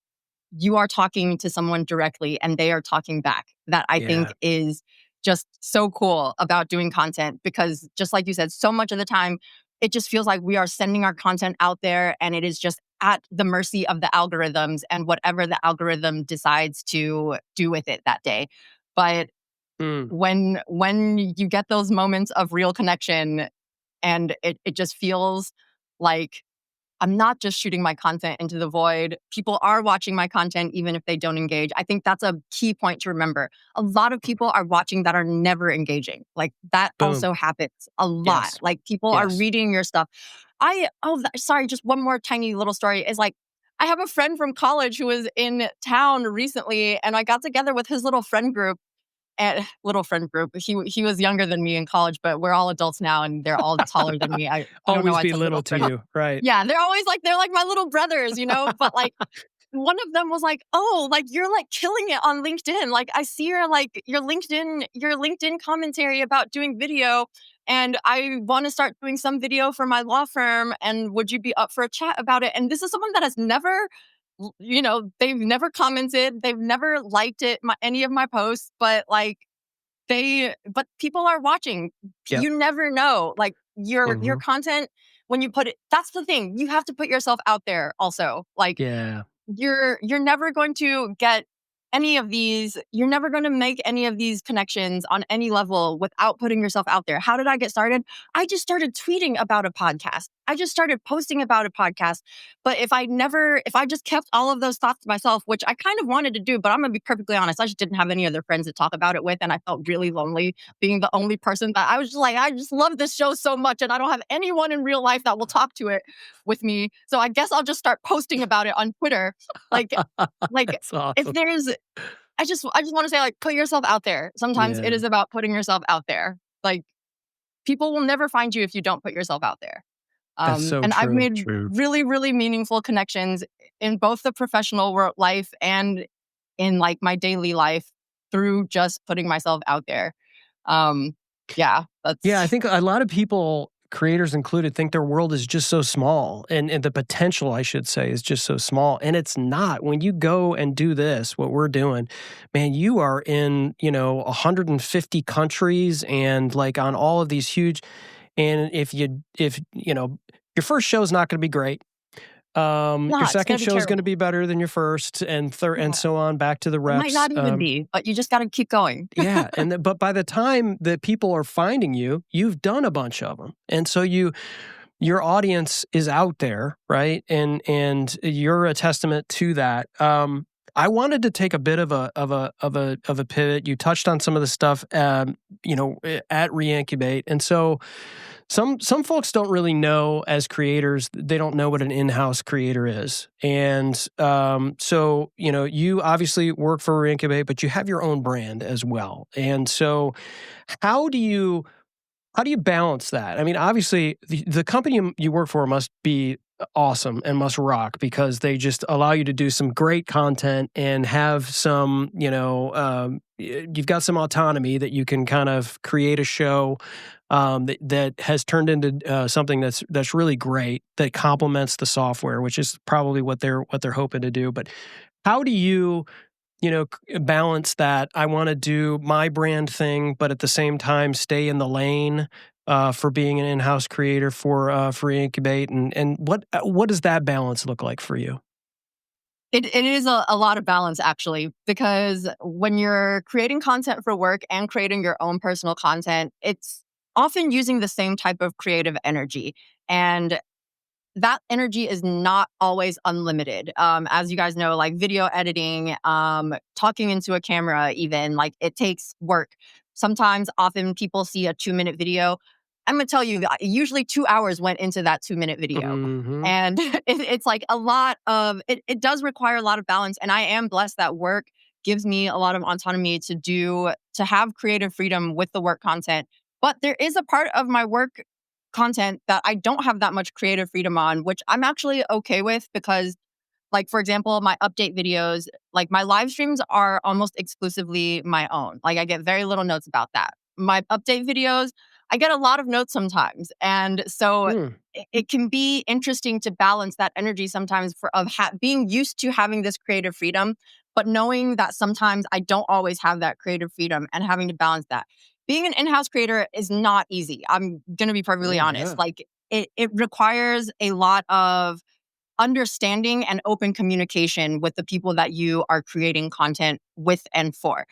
you are talking to someone directly and they are talking back, that I think Yeah. is just so cool about doing content. Because just like you said, so much of the time it just feels like we are sending our content out there and it is just at the mercy of the algorithms and whatever the algorithm decides to do with it that day. But Mm. when you get those moments of real connection, and it just feels like I'm not just shooting my content into the void. People are watching my content even if they don't engage. I think that's a key point to remember. A lot of people are watching that are never engaging. Like, that Boom. also happens a lot. Yes. Like, people are Yes. reading your stuff. Sorry, just one more tiny little story is like, I have a friend from college who was in town recently, and I got together with his little friend group. And little friend group. He was younger than me in college, but we're all adults now, and they're all taller than me. I don't know Always why be it's a little little to friend. you. Right. Yeah, they're like my little brothers. But like, one of them was like, "Oh, like you're like killing it on LinkedIn. Like, I see your LinkedIn commentary about doing video. and I want to start doing some video for my law firm. And would you be up for a chat about it? And this is someone that has never, they've never commented, they've never liked any of my posts, but like, but people are watching. Yep. You never know. Like your content, when you put it, that's the thing. You have to put yourself out there also. Like Yeah. you're never going to get any of these, you're never going to make any of these connections on any level without putting yourself out there. How did I get started? I just started tweeting about a podcast. I just started posting about a podcast. But if I just kept all of those thoughts to myself, which I kind of wanted to do, but I'm going to be perfectly honest, I just didn't have any other friends to talk about it with. And I felt really lonely being the only person that I was just like, I just love this show so much. And I don't have anyone in real life that will talk to it with me. So I guess I'll just start posting about it on Twitter. Like That's awesome. if there's, I just want to say, like, put yourself out there. Sometimes it is about putting yourself out there. Like, people will never find you if you don't put yourself out there. That's so and true. I've made really, really meaningful connections in both the professional life and in like my daily life through just putting myself out there. Yeah, I think a lot of people, creators included, think their world is just so small, and the potential, I should say, is just so small. And it's not. When you go and do this, what we're doing, man, you are in 150 countries and like on all of these huge. And if your first show is not going to be great. Your second show is going to be better than your first, and third, and so on, back to the reps. It might not even be, but you just got to keep going. Yeah, but by the time that people are finding you, you've done a bunch of them, and so your audience is out there, right? And you're a testament to that. I wanted to take a bit of a pivot. You touched on some of the stuff, at Reincubate, and so. Some folks don't really know, as creators, they don't know what an in-house creator is. And so, you obviously work for Reincubate, but you have your own brand as well. And so how do you balance that? I mean, obviously, the company you work for must be awesome and must rock, because they just allow you to do some great content and have some, you've got some autonomy that you can kind of create a show that has turned into something that's really great, that complements the software, which is probably what they're hoping to do. But how do you balance that? I want to do my brand thing, but at the same time stay in the lane for being an in-house creator for Incubate, and what does that balance look like for you? It is a lot of balance, actually, because when you're creating content for work and creating your own personal content, it's often using the same type of creative energy. And that energy is not always unlimited. As you guys know, like video editing, talking into a camera, even, like, it takes work. Often people see a 2-minute video. I'm going to tell you, usually 2 hours went into that 2-minute video. Mm-hmm. And it's like a lot of, it does require a lot of balance. And I am blessed that work gives me a lot of autonomy to have creative freedom with the work content. But there is a part of my work content that I don't have that much creative freedom on, which I'm actually okay with, because, like, for example, my update videos, like my live streams are almost exclusively my own. Like, I get very little notes about that. My update videos, I get a lot of notes sometimes. And so it can be interesting to balance that energy sometimes being used to having this creative freedom, but knowing that sometimes I don't always have that creative freedom and having to balance that. Being an in-house creator is not easy. I'm going to be perfectly honest. Yeah. Like, it requires a lot of understanding and open communication with the people that you are creating content with and for.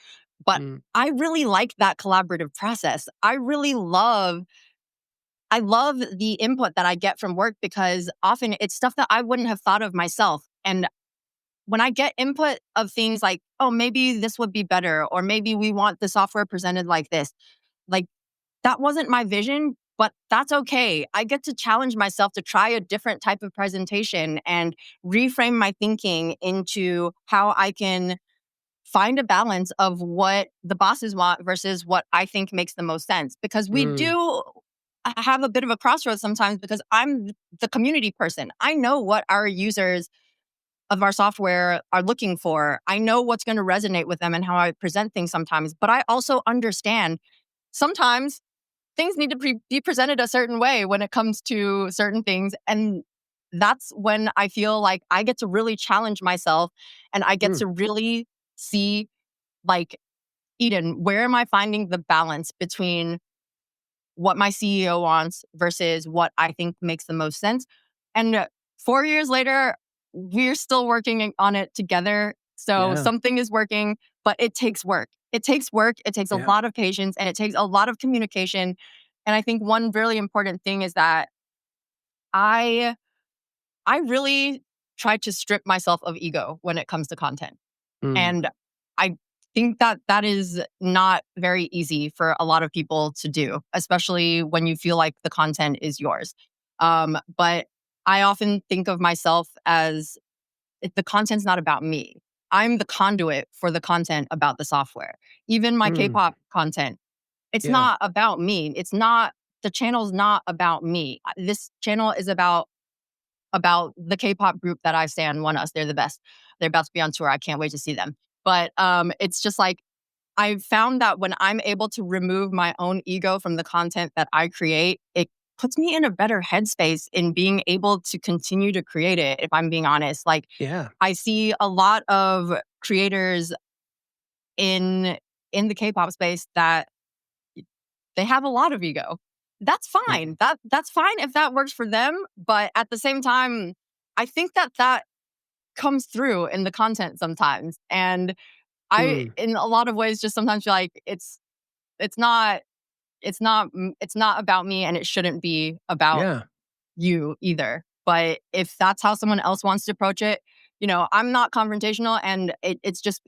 But I really like that collaborative process. I love the input that I get from work, because often it's stuff that I wouldn't have thought of myself. And when I get input of things like, oh, maybe this would be better, or maybe we want the software presented like this, like, that wasn't my vision, but that's okay. I get to challenge myself to try a different type of presentation and reframe my thinking into how I can find a balance of what the bosses want versus what I think makes the most sense. Because we do have a bit of a crossroads sometimes, because I'm the community person. I know what our users of our software are looking for. I know what's going to resonate with them and how I present things sometimes. But I also understand sometimes things need to be presented a certain way when it comes to certain things. And that's when I feel like I get to really challenge myself, and I get to really see, like, Eden, where am I finding the balance between what my CEO wants versus what I think makes the most sense? And 4 years later, we're still working on it together. So Yeah. something is working, but it takes work. It takes work. It takes a Yeah. lot of patience, and it takes a lot of communication. And I think one really important thing is that I I really try to strip myself of ego when it comes to content. Mm. And I think that that is not very easy for a lot of people to do, especially when you feel like the content is yours. But I often think of myself as, if the content's not about me, I'm the conduit for the content about the software. Even my Mm. K-pop content, it's Yeah. not about me. The channel's not about me. This channel is about the K-pop group that I stand, One Us. They're the best. They're about to be on tour. I can't wait to see them. But it's just like, I've found that when I'm able to remove my own ego from the content that I create, it puts me in a better headspace in being able to continue to create it, if I'm being honest. Like, Yeah. I see a lot of creators in the K-pop space that they have a lot of ego. That's Mm. fine. That's fine if that works for them. But at the same time, I think that that comes through in the content sometimes. And I, Mm. in a lot of ways, just sometimes feel like it's not it's not about me, and it shouldn't be about Yeah. you either. But if that's how someone else wants to approach it, I'm not confrontational, and it's just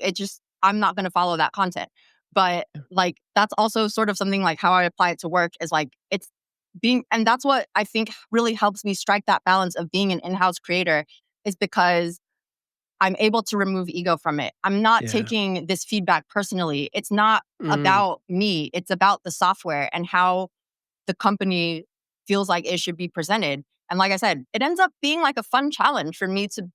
I'm not going to follow that content. But like, that's also sort of something like how I apply it to work, is like, it's being, and that's what I think really helps me strike that balance of being an in-house creator, is because I'm able to remove ego from it. I'm not Yeah. taking this feedback personally. It's not Mm. about me. It's about the software and how the company feels like it should be presented. And like I said, it ends up being like a fun challenge for me to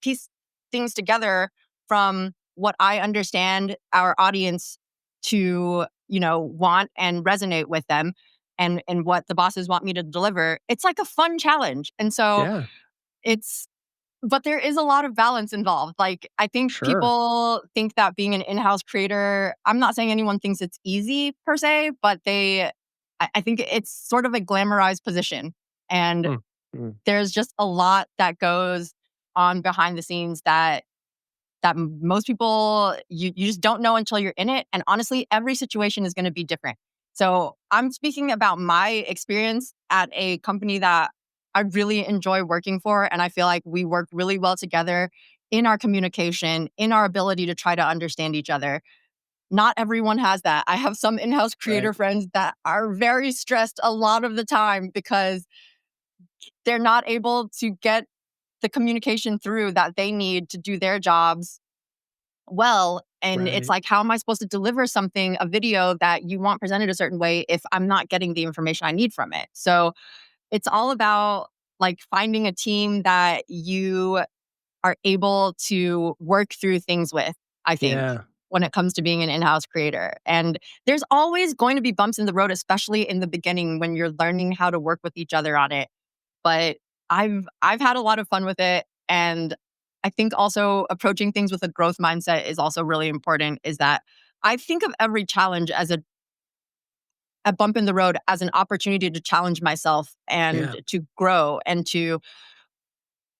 piece things together from what I understand our audience to, want and resonate with them, and what the bosses want me to deliver. It's like a fun challenge. And so Yeah. it's but there is a lot of balance involved. Like, I think Sure. people think that being an in-house creator, I'm not saying anyone thinks it's easy per se, but I think it's sort of a glamorized position. And Mm. Mm. there's just a lot that goes on behind the scenes that most people, you just don't know until you're in it. And honestly, every situation is going to be different. So I'm speaking about my experience at a company that I really enjoy working for, and I feel like we work really well together in our communication, in our ability to try to understand each other. Not everyone has that. I have some in-house Right. creator friends that are very stressed a lot of the time because they're not able to get the communication through that they need to do their jobs well. And it's Right. like, how am I supposed to deliver something, a video that you want presented a certain way, if I'm not getting the information I need from it? So it's all about, like, finding a team that you are able to work through things with, I think, Yeah. when it comes to being an in-house creator. And there's always going to be bumps in the road, especially in the beginning when you're learning how to work with each other on it. But I've had a lot of fun with it. And I think also approaching things with a growth mindset is also really important, is that I think of every challenge as a bump in the road, as an opportunity to challenge myself Yeah. and to grow, and to,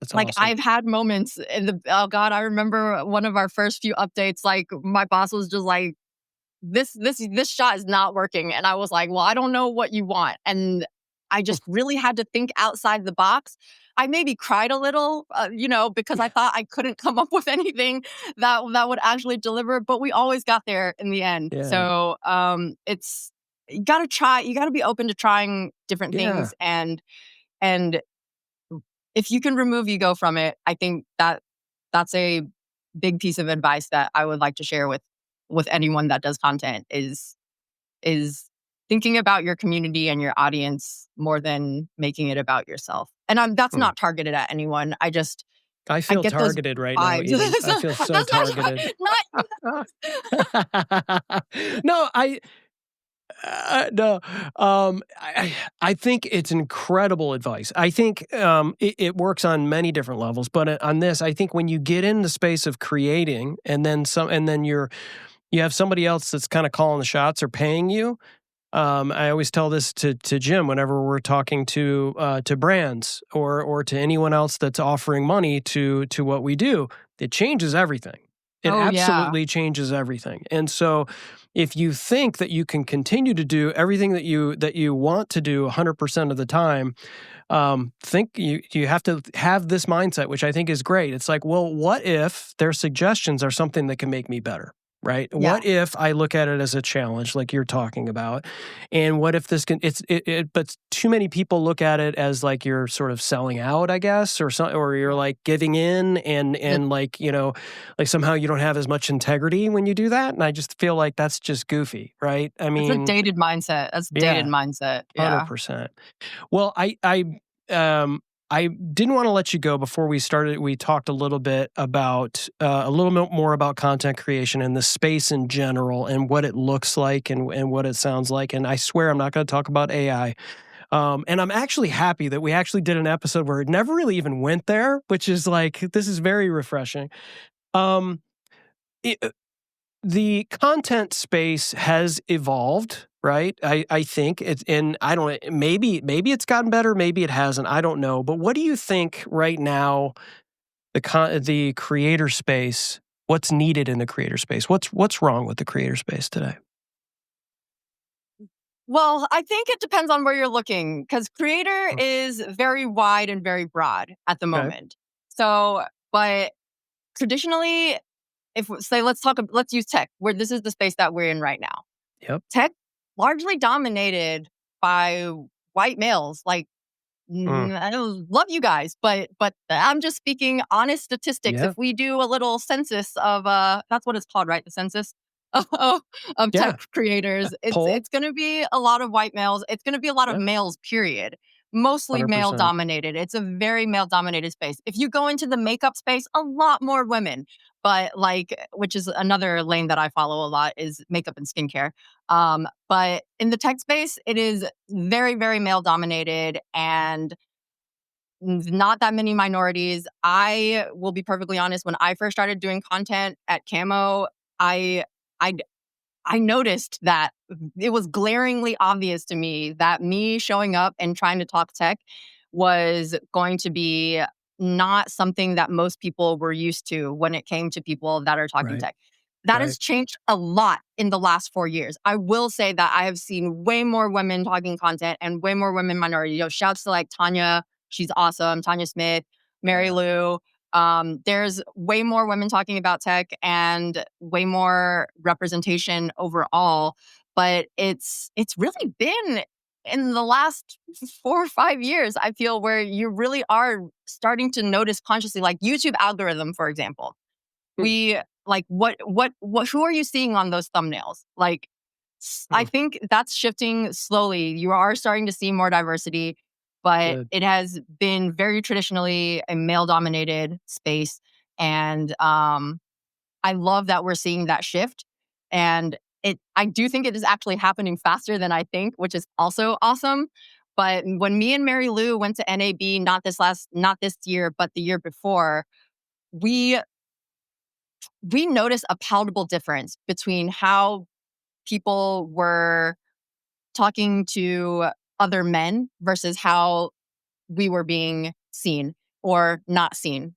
That's like, awesome. I've had moments oh God, I remember one of our first few updates, like, my boss was just like, this shot is not working. And I was like, well, I don't know what you want. And I just really had to think outside the box. I maybe cried a little, because I thought I couldn't come up with anything that would actually deliver, but we always got there in the end. Yeah. So it's, you got to try, you got to be open to trying different Yeah. things. And if you can remove ego from it, I think that that's a big piece of advice that I would like to share with anyone that does content, is thinking about your community and your audience more than making it about yourself. And that's Mm. not targeted at anyone. I I feel get those targeted right now, vibes. Eden. I feel so That's targeted. not No, I No, I think it's incredible advice. I think it works on many different levels, but on this, I think when you get in the space of creating, and then you have somebody else that's kind of calling the shots or paying you. I always tell this to Jim whenever we're talking to brands or to anyone else that's offering money to what we do. It changes everything. It Oh, yeah. absolutely changes everything. And so, if you think that you can continue to do everything that you want to do 100% of the time, think you have to have this mindset, which I think is great. It's like, well, what if their suggestions are something that can make me better? Right? Yeah. What if I look at it as a challenge, like you're talking about, and what if this can? But too many people look at it as like you're sort of selling out, I guess, or you're like giving in, and like like somehow you don't have as much integrity when you do that. And I just feel like that's just goofy, right? I It's a mean, dated mindset. That's a dated yeah, mindset. Yeah. 100%. Well, I didn't want to let you go before we started. We talked a little bit about a little bit more about content creation and the space in general and what it looks like and what it sounds like. And I swear I'm not going to talk about AI. And I'm actually happy that we actually did an episode where it never really even went there, which is like, this is very refreshing. Um, it, the content space has evolved, right? I think it's, and I don't, maybe it's gotten better, maybe it hasn't, I don't know. But what do you think right now, the creator space, what's needed in the creator space? What's wrong with the creator space today? Well, I think it depends on where you're looking because creator is very wide and very broad at the Okay. moment. So, but traditionally, if say let's use tech, where this is the space that we're in right now. Yep. Tech largely dominated by white males. Like, I don't love you guys, but I'm just speaking honest statistics. Yeah. If we do a little census of that's what it's called, right? The census of, of Yeah. tech creators, Poll. it's going to be a lot of white males. It's going to be a lot of Yeah. males. Period. Mostly male 100%. dominated. It's a very male dominated space. If you go into the makeup space, a lot more women. But like, which is another lane that I follow a lot is makeup and skincare. But in the tech space, it is very, very male dominated and not that many minorities. I will be perfectly honest. When I first started doing content at Camo, I I I noticed that it was glaringly obvious to me that me showing up and trying to talk tech was going to be not something that most people were used to when it came to people that are talking Right. tech. That Right. has changed a lot in the last 4 years. I will say that I have seen way more women talking content and way more women minority. Shouts to like Tanya, she's awesome. Tanya Smith, Mary Yeah. Lou, there's way more women talking about tech and way more representation overall, but it's really been in the last 4 or 5 years, I feel, where you really are starting to notice consciously, like YouTube algorithm, for example. Hmm. We like what who are you seeing on those thumbnails? Like I Hmm. think that's shifting slowly. You are starting to see more diversity, but Good. it has been very traditionally a male dominated space. And I love that we're seeing that shift. And I do think it is actually happening faster than I think, which is also awesome. But when me and Mary Lou went to NAB, not this year, but the year before, we we noticed a palatable difference between how people were talking to other men versus how we were being seen or not seen,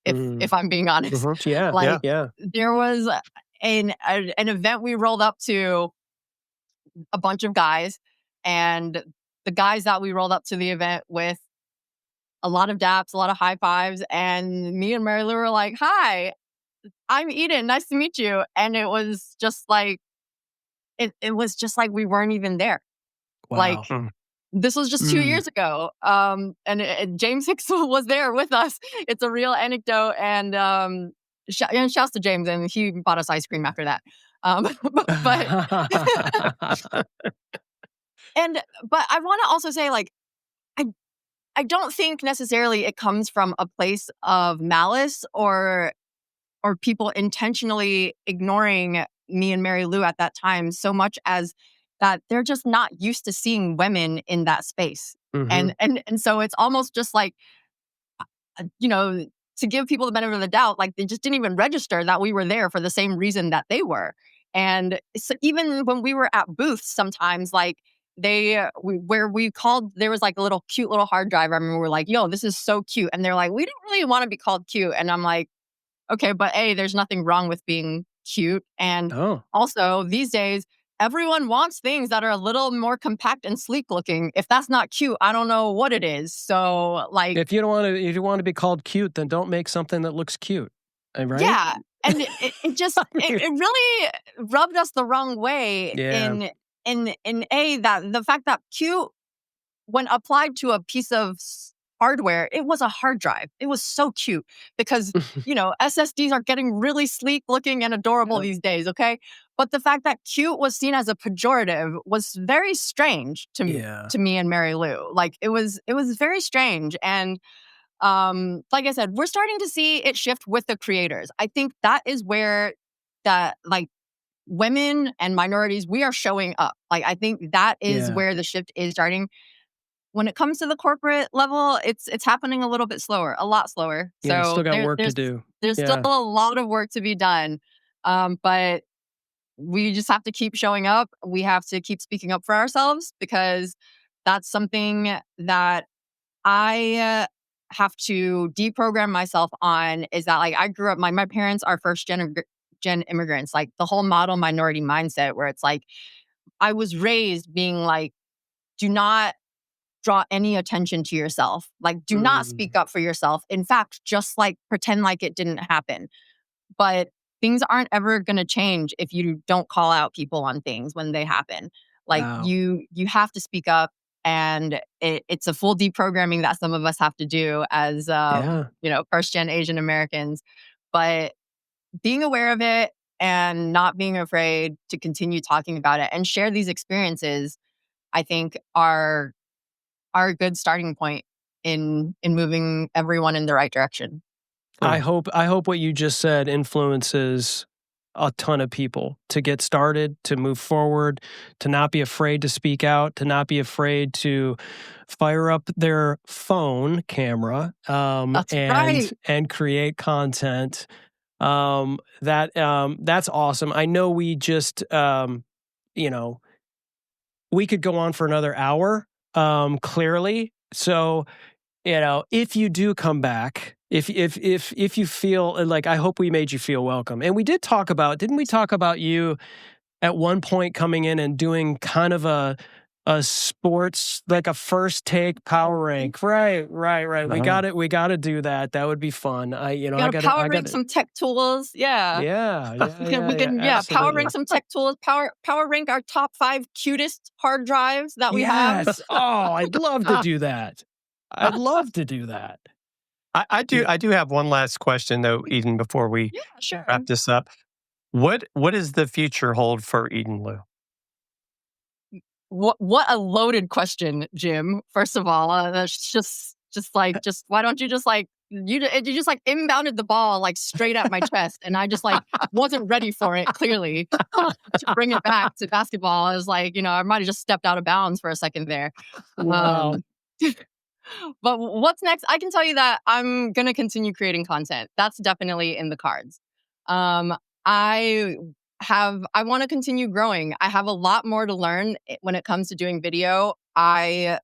Mm. if I'm being honest. Yeah. Like Yeah. there was an event we rolled up to, a bunch of guys, and the guys that we rolled up to the event with, a lot of daps, a lot of high fives, and me and Mary Lou were like, "Hi, I'm Eden. Nice to meet you." And it was just like it was just like we weren't even there. Wow. Like this was just 2 Mm. years ago. And James Hicks was there with us. It's a real anecdote. And and shouts to James, and he bought us ice cream after that. But but I want to also say, like, I I don't think necessarily it comes from a place of malice or people intentionally ignoring me and Mary Lou at that time, so much as that they're just not used to seeing women in that space. Mm-hmm. And so it's almost just like, you know, to give people the benefit of the doubt, like they just didn't even register that we were there for the same reason that they were. And so even when we were at booths, sometimes like where we called, there was like a little cute little hard drive. I remember we're like, yo, this is so cute. And they're like, we don't really want to be called cute. And I'm like, okay, but there's nothing wrong with being cute. And Oh, also these days, everyone wants things that are a little more compact and sleek looking. If that's not cute, I don't know what it is. So like, if you want to be called cute, then don't make something that looks cute, right? yeah. And it just, it really rubbed us the wrong way Yeah. in that the fact that cute, when applied to a piece of hardware, it was a hard drive. It was so cute because, SSDs are getting really sleek looking and adorable Yep. these days, okay? But the fact that cute was seen as a pejorative was very strange Yeah. to me and Mary Lou. Like it was very strange. And like I said, we're starting to see it shift with the creators. I think that is where that like women and minorities, we are showing up. Like I think that is Yeah. where the shift is starting. When it comes to the corporate level, it's happening a little bit slower, a lot slower. Yeah. So Still got work to do. there's still Yeah. a lot of work to be done. But we just have to keep showing up. We have to keep speaking up for ourselves because that's something that I have to deprogram myself on. Is that like I grew up, my parents are first gen immigrants, like the whole model minority mindset where it's like I was raised being like, do not draw any attention to yourself. Like, do not speak Mm. up for yourself. In fact, just like pretend like it didn't happen. But things aren't ever going to change if you don't call out people on things when they happen. Like Wow. you have to speak up, and it's a full deprogramming that some of us have to do as Yeah. first gen Asian Americans. But being aware of it and not being afraid to continue talking about it and share these experiences, I think are a good starting point in moving everyone in the right direction. I Hmm. hope what you just said influences a ton of people to get started, to move forward, to not be afraid to speak out, to not be afraid to fire up their phone camera, That's right. and create content. That's awesome. I know we just you know we could go on for another hour, clearly. So if you do come back, if you feel like, I hope we made you feel welcome. And we did talk about, didn't we talk about you at one point coming in and doing kind of a sports, like a first take power rank? Right. We got to do that. That would be fun. You I gotta got to power rank some tech tools. Yeah. We can power rank Absolutely. some tech tools, power rank our top 5 cutest hard drives that we have. Yes. Oh, I'd love to do that. I'd love to do that. I do have one last question though, Eden, before we Yeah, sure. wrap this up. What does the future hold for Eden Liu? What a loaded question, Jim. First of all, that's just why don't you just like you just like inbounded the ball like straight at my chest, and I just like wasn't ready for it. Clearly, to bring it back to basketball, I was like, I might have just stepped out of bounds for a second there. Wow. Um, but what's next? I can tell you that I'm gonna continue creating content. That's definitely in the cards. Um, I I want to continue growing. I have a lot more to learn when it comes to doing video. I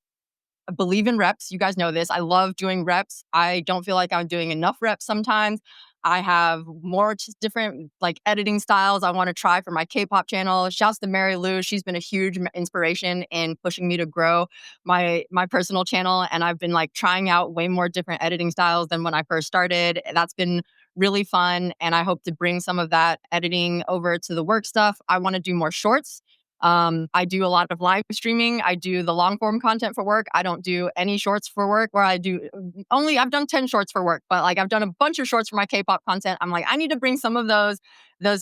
believe in reps. You guys know this. I love doing reps. I don't feel like I'm doing enough reps sometimes. I have more just different like editing styles I want to try for my K-pop channel. Shouts to Mary Lou. She's been a huge inspiration in pushing me to grow my personal channel. And I've been like trying out way more different editing styles than when I first started. That's been really fun. And I hope to bring some of that editing over to the work stuff. I want to do more shorts. I do a lot of live streaming. I do the long form content for work. I don't do any shorts for work where I do I've done 10 shorts for work, but like I've done a bunch of shorts for my K-pop content. I'm like, I need to bring some of those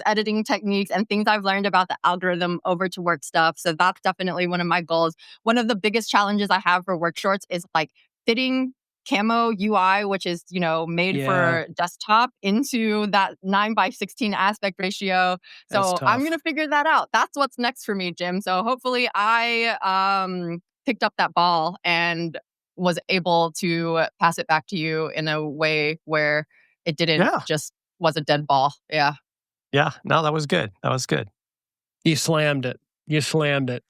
editing techniques and things I've learned about the algorithm over to work stuff. So that's definitely one of my goals. One of the biggest challenges I have for work shorts is like fitting camo UI, which is, made for desktop, into that 9:16 aspect ratio. So I'm going to figure that out. That's what's next for me, Jim. So hopefully I picked up that ball and was able to pass it back to you in a way where it didn't just was a dead ball. Yeah. Yeah. No, that was good. That was good. You slammed it. Ladies I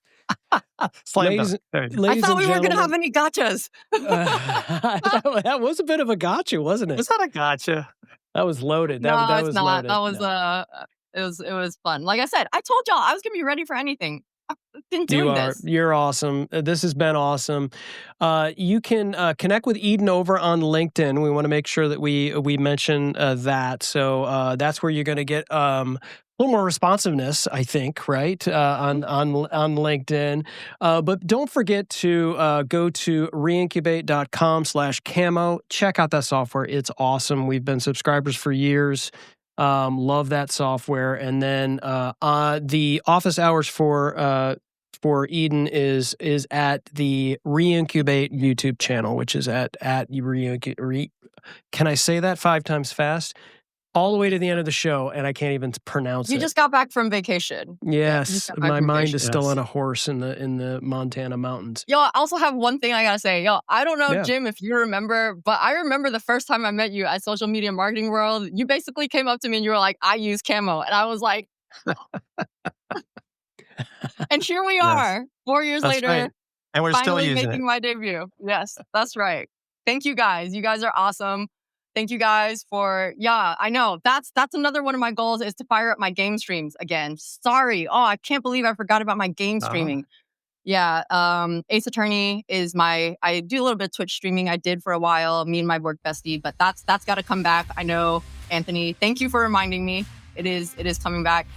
thought we weren't going to have any gotchas. That was a bit of a gotcha, wasn't it? Was that a gotcha? That was loaded. No, that it's was not. loaded. It was fun. Like I said, I told y'all I was going to be ready for anything. I've been doing this. You're awesome. This has been awesome. You can connect with Eden over on LinkedIn. We want to make sure that we mention that. So that's where you're going to get a little more responsiveness, I think, right? On LinkedIn. But don't forget to go to reincubate.com/camo. Check out that software. It's awesome. We've been subscribers for years. Love that software. And then the office hours for Eden is at the Reincubate YouTube channel, which is at Reincubate. Can I say that 5 times fast? All the way to the end of the show, and I can't even pronounce it. You just got back from vacation. Yes, my mind is still on a horse in the Montana mountains. Yo, I also have one thing I gotta say. Yo, I don't know, Jim, if you remember, but I remember the first time I met you at Social Media Marketing World. You basically came up to me and you were like, "I use camo," and I was like, and here we are, 4 years later, right. And we're still using making my debut. Yes, that's right. Thank you guys. You guys are awesome. Thank you guys for, I know. That's another one of my goals, is to fire up my game streams again. Sorry. Oh, I can't believe I forgot about my game streaming. Yeah. Ace Attorney is I do a little bit of Twitch streaming. I did for a while, me and my work bestie, but that's got to come back. I know, Anthony. Thank you for reminding me. It is coming back.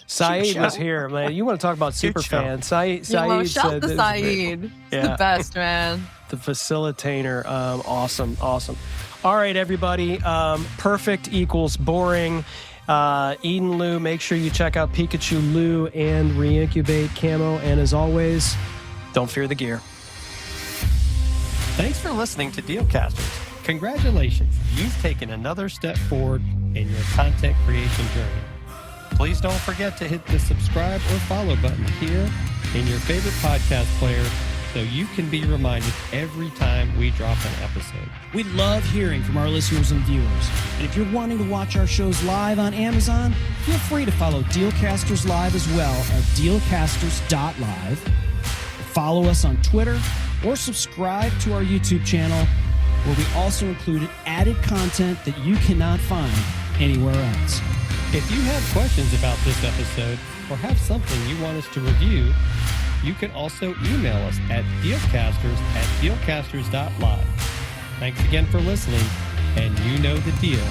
Saeed was here, man. You want to talk about super fans? Saeed shout said, to Saeed. He's the best, man. The facilitator. Awesome. All right, everybody. Perfect equals boring. EdenLiu, make sure you check out PikachuLiu and Reincubate Camo. And as always, don't fear the gear. Thanks for listening to Dealcasters. Congratulations. You've taken another step forward in your content creation journey. Please don't forget to hit the subscribe or follow button here in your favorite podcast player so you can be reminded every time we drop an episode. We love hearing from our listeners and viewers. And if you're wanting to watch our shows live on Amazon, feel free to follow Dealcasters Live as well at dealcasters.live. Follow us on Twitter or subscribe to our YouTube channel, where we also included added content that you cannot find anywhere else. If you have questions about this episode or have something you want us to review, you can also email us at dealcasters@dealcasters.live. Thanks again for listening, and you know the deal.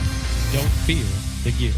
Don't fear the gear.